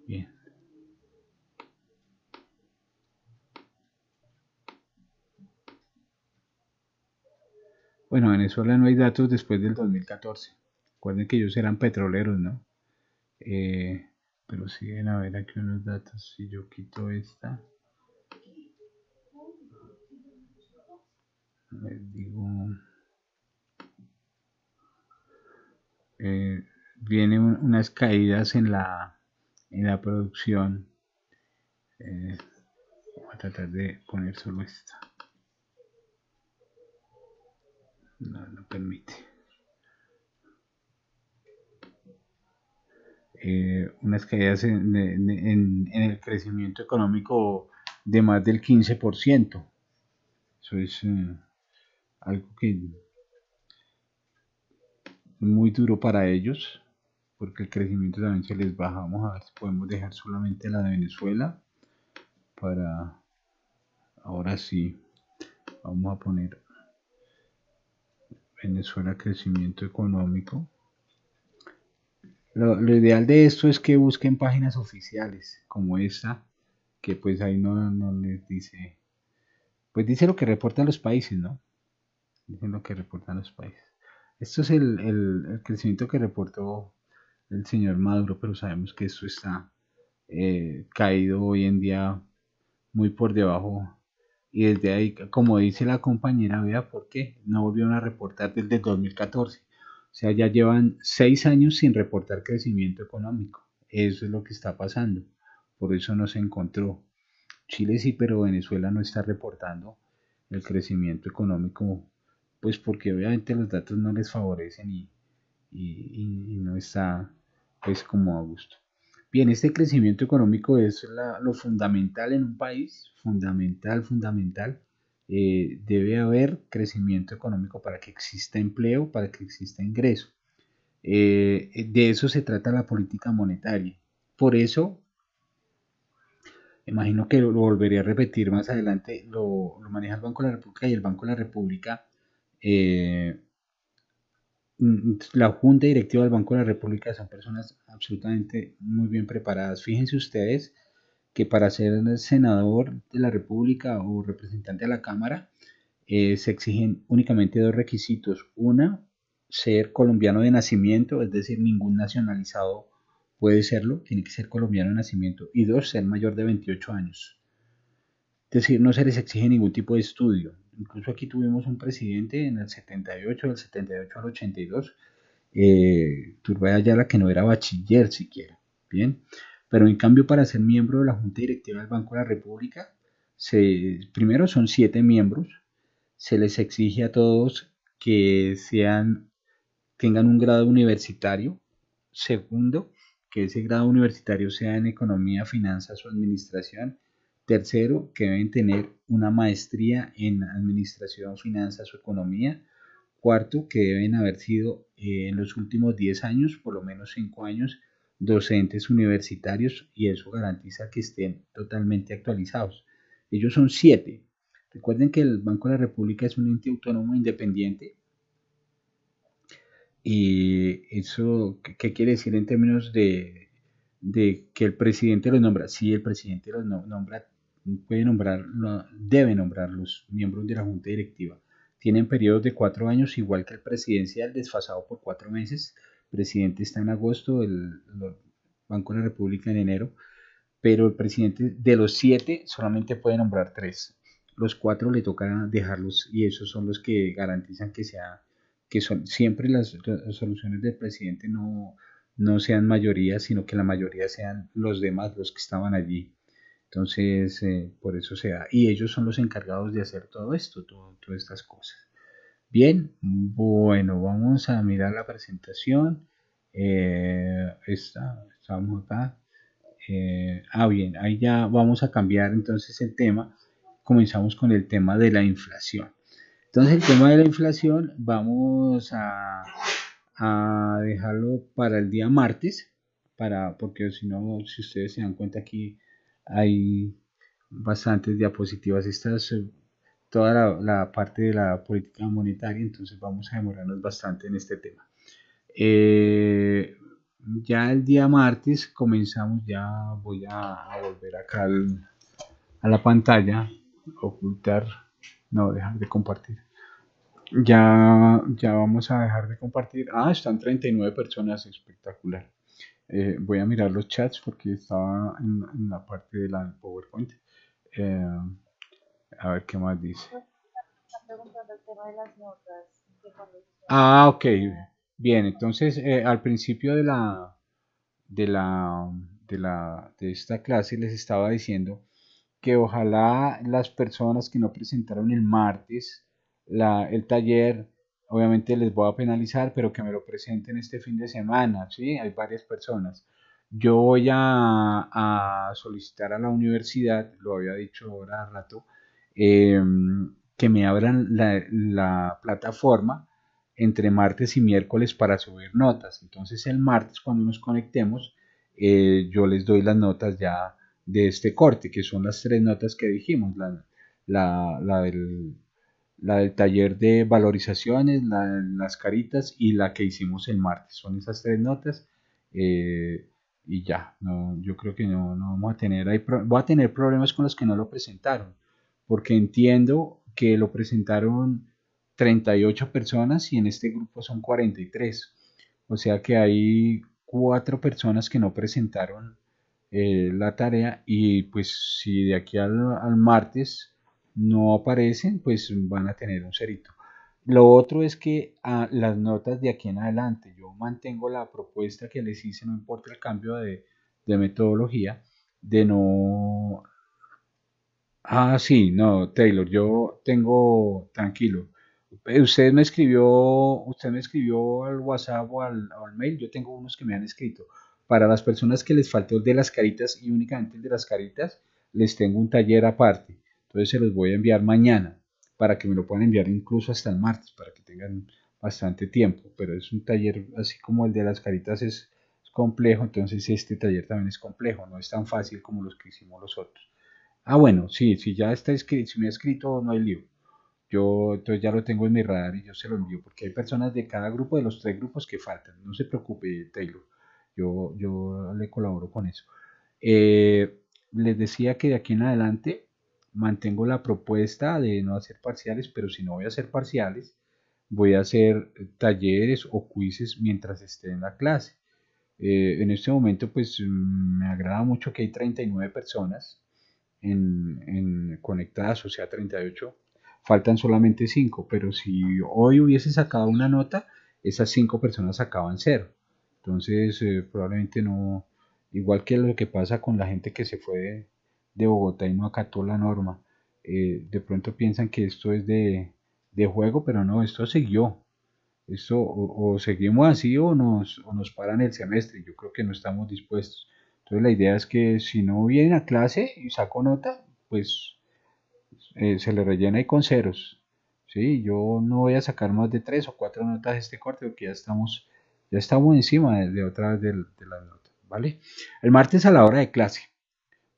Bien. Bueno, Venezuela no hay datos después del 2014. Recuerden que ellos eran petroleros, ¿no? Pero sí deben haber aquí unos datos. Si yo quito esta, les digo, vienen unas caídas en la producción. Voy a tratar de poner solo esta. No permite. Unas caídas en el crecimiento económico de más del 15%. Eso es algo que es muy duro para ellos, porque el crecimiento también se les baja. Vamos a ver si podemos dejar solamente la de Venezuela para ahora sí. Vamos a poner Venezuela crecimiento económico. Lo ideal de esto es que busquen páginas oficiales como esta, que pues ahí no les dice, pues dice lo que reportan los países, ¿no? Dicen lo que reportan los países. Esto es el crecimiento que reportó el señor Maduro, pero sabemos que esto está caído hoy en día muy por debajo. Y desde ahí, como dice la compañera, vea por qué no volvieron a reportar desde 2014. O sea, ya llevan 6 años sin reportar crecimiento económico. Eso es lo que está pasando. Por eso no se encontró. Chile sí, pero Venezuela no está reportando el crecimiento económico, pues porque obviamente los datos no les favorecen y no está pues como a gusto. Bien, este crecimiento económico es lo fundamental en un país, fundamental. Debe haber crecimiento económico para que exista empleo, para que exista ingreso. De eso se trata la política monetaria. Por eso, imagino que lo volveré a repetir más adelante, lo maneja el Banco de la República y el Banco de la República eh, la Junta Directiva del Banco de la República son personas absolutamente muy bien preparadas. Fíjense ustedes que para ser senador de la República o representante de la Cámara se exigen únicamente dos requisitos. Una, ser colombiano de nacimiento, es decir, ningún nacionalizado puede serlo, tiene que ser colombiano de nacimiento. Y dos, ser mayor de 28 años. Es decir, no se les exige ningún tipo de estudio. Incluso aquí tuvimos un presidente en el 78, del 78 al 82, Turbay Ayala, que no era bachiller siquiera. Bien, pero en cambio para ser miembro de la Junta Directiva del Banco de la República, primero son 7 miembros, se les exige a todos que tengan un grado universitario. Segundo, que ese grado universitario sea en economía, finanzas o administración. Tercero, que deben tener una maestría en administración, finanzas o economía. Cuarto, que deben haber sido en los últimos 10 años, por lo menos 5 años, docentes universitarios y eso garantiza que estén totalmente actualizados. Ellos son 7. Recuerden que el Banco de la República es un ente autónomo independiente. ¿Y eso qué quiere decir en términos de que el presidente los nombra? Sí, el presidente los nombra, puede nombrar, debe nombrar los miembros de la Junta Directiva. tienen periodos de 4 años, igual que el presidencial, desfasado por 4 meses. El presidente está en agosto, el Banco de la República en enero, pero el presidente de los 7 solamente puede nombrar 3. Los 4 le toca dejarlos y esos son los que garantizan que son siempre las soluciones del presidente no sean mayoría, sino que la mayoría sean los demás, los que estaban allí. Entonces, por eso se da. Y ellos son los encargados de hacer todo esto, todas estas cosas. Bien, bueno, vamos a mirar la presentación. Estamos acá. Bien, ahí ya vamos a cambiar entonces el tema. Comenzamos con el tema de la inflación. Entonces el tema de la inflación vamos a dejarlo para el día martes, porque si no, si ustedes se dan cuenta aquí hay bastantes diapositivas. Esta es toda la parte de la política monetaria, entonces vamos a demorarnos bastante en este tema. Ya el día martes comenzamos, ya voy a volver acá a la pantalla, ocultar, no, dejar de compartir. Ya vamos a dejar de compartir. Están 39 personas, espectacular. Voy a mirar los chats porque estaba en la parte de la PowerPoint. A ver qué más dice. Están preguntando el tema de las notas de conexión. Ok. Bien, entonces al principio de esta clase les estaba diciendo que ojalá las personas que no presentaron el martes el taller, obviamente les voy a penalizar, pero que me lo presenten este fin de semana, ¿sí? Hay varias personas. Yo voy a solicitar a la universidad, lo había dicho ahora a rato, que me abran la plataforma entre martes y miércoles para subir notas. Entonces el martes cuando nos conectemos, yo les doy las notas ya de este corte, que son las 3 notas que dijimos, la del taller de valorizaciones, las caritas y la que hicimos el martes. Son esas 3 notas y ya, yo creo que no vamos a tener, voy a tener problemas con los que no lo presentaron, porque entiendo que lo presentaron 38 personas y en este grupo son 43. O sea que hay 4 personas que no presentaron la tarea y pues si de aquí al martes no aparecen, pues van a tener un cerito. Lo otro es que las notas de aquí en adelante, yo mantengo la propuesta que les hice, no importa el cambio de metodología, de no... Sí, no, Taylor, yo tengo, tranquilo. Usted me escribió al WhatsApp o al mail, yo tengo unos que me han escrito. Para las personas que les faltó el de las caritas y únicamente el de las caritas, les tengo un taller aparte. Entonces se los voy a enviar mañana para que me lo puedan enviar incluso hasta el martes, para que tengan bastante tiempo. Pero es un taller así como el de las caritas es complejo, entonces este taller también es complejo, no es tan fácil como los que hicimos los otros. Bueno, sí, si ya está escrito, si me ha escrito, no hay lío. Yo entonces ya lo tengo en mi radar y yo se lo envío, porque hay personas de cada grupo, de los 3 grupos que faltan. No se preocupe, Taylor. Yo le colaboro con eso. Les decía que de aquí en adelante mantengo la propuesta de no hacer parciales, pero si no voy a hacer parciales, voy a hacer talleres o quizzes mientras esté en la clase. En este momento, pues me agrada mucho que hay 39 personas conectadas, o sea, 38. Faltan solamente 5, pero si hoy hubiese sacado una nota, esas 5 personas sacaban 0. Entonces, probablemente no, igual que lo que pasa con la gente que se fue de Bogotá y no acató la norma, de pronto piensan que esto es de juego, pero no, esto siguió. Esto o seguimos así o nos paran el semestre. Yo creo que no estamos dispuestos. Entonces la idea es que si no vienen a clase y saco nota, pues se le rellena ahí con ceros. ¿Sí? Yo no voy a sacar más de 3 o 4 notas de este corte porque ya estamos encima de otras de las notas. ¿Vale? El martes a la hora de clase.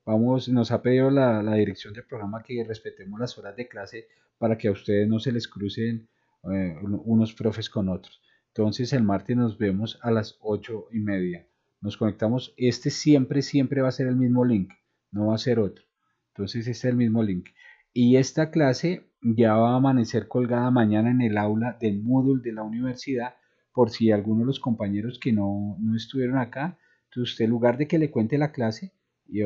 Nos ha pedido la dirección del programa que respetemos las horas de clase para que a ustedes no se les crucen unos profes con otros. Entonces el martes nos vemos a las 8:30. Nos conectamos. Este siempre va a ser el mismo link, no va a ser otro. Entonces este es el mismo link. Y esta clase ya va a amanecer colgada mañana en el aula del Moodle de la universidad, por si alguno de los compañeros que no estuvieron acá, entonces usted en lugar de que le cuente la clase,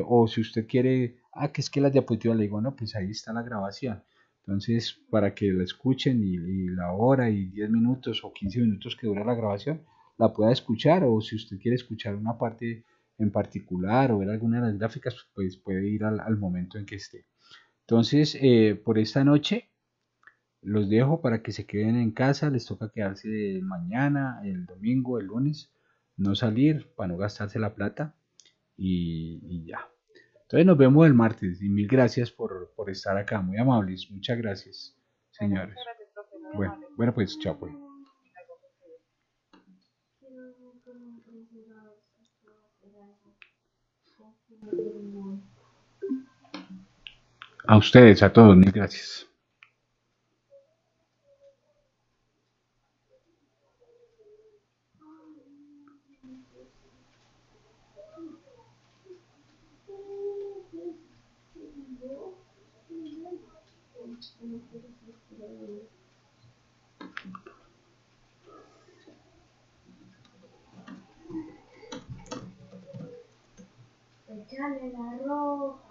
o si usted quiere, que es que las diapositivas, le digo, no, pues ahí está la grabación. Entonces, para que la escuchen y la hora y 10 minutos o 15 minutos que dura la grabación, la pueda escuchar, o si usted quiere escuchar una parte en particular o ver alguna de las gráficas, pues puede ir al momento en que esté. Entonces, por esta noche los dejo para que se queden en casa, les toca quedarse mañana, el domingo, el lunes, no salir para no gastarse la plata y ya. Entonces nos vemos el martes y mil gracias por estar acá, muy amables, muchas gracias, Bueno, señores. muchas gracias, profe, muy Bueno, amable. bueno pues chao pues. A ustedes, a todos, mil gracias. Echarle la ropa.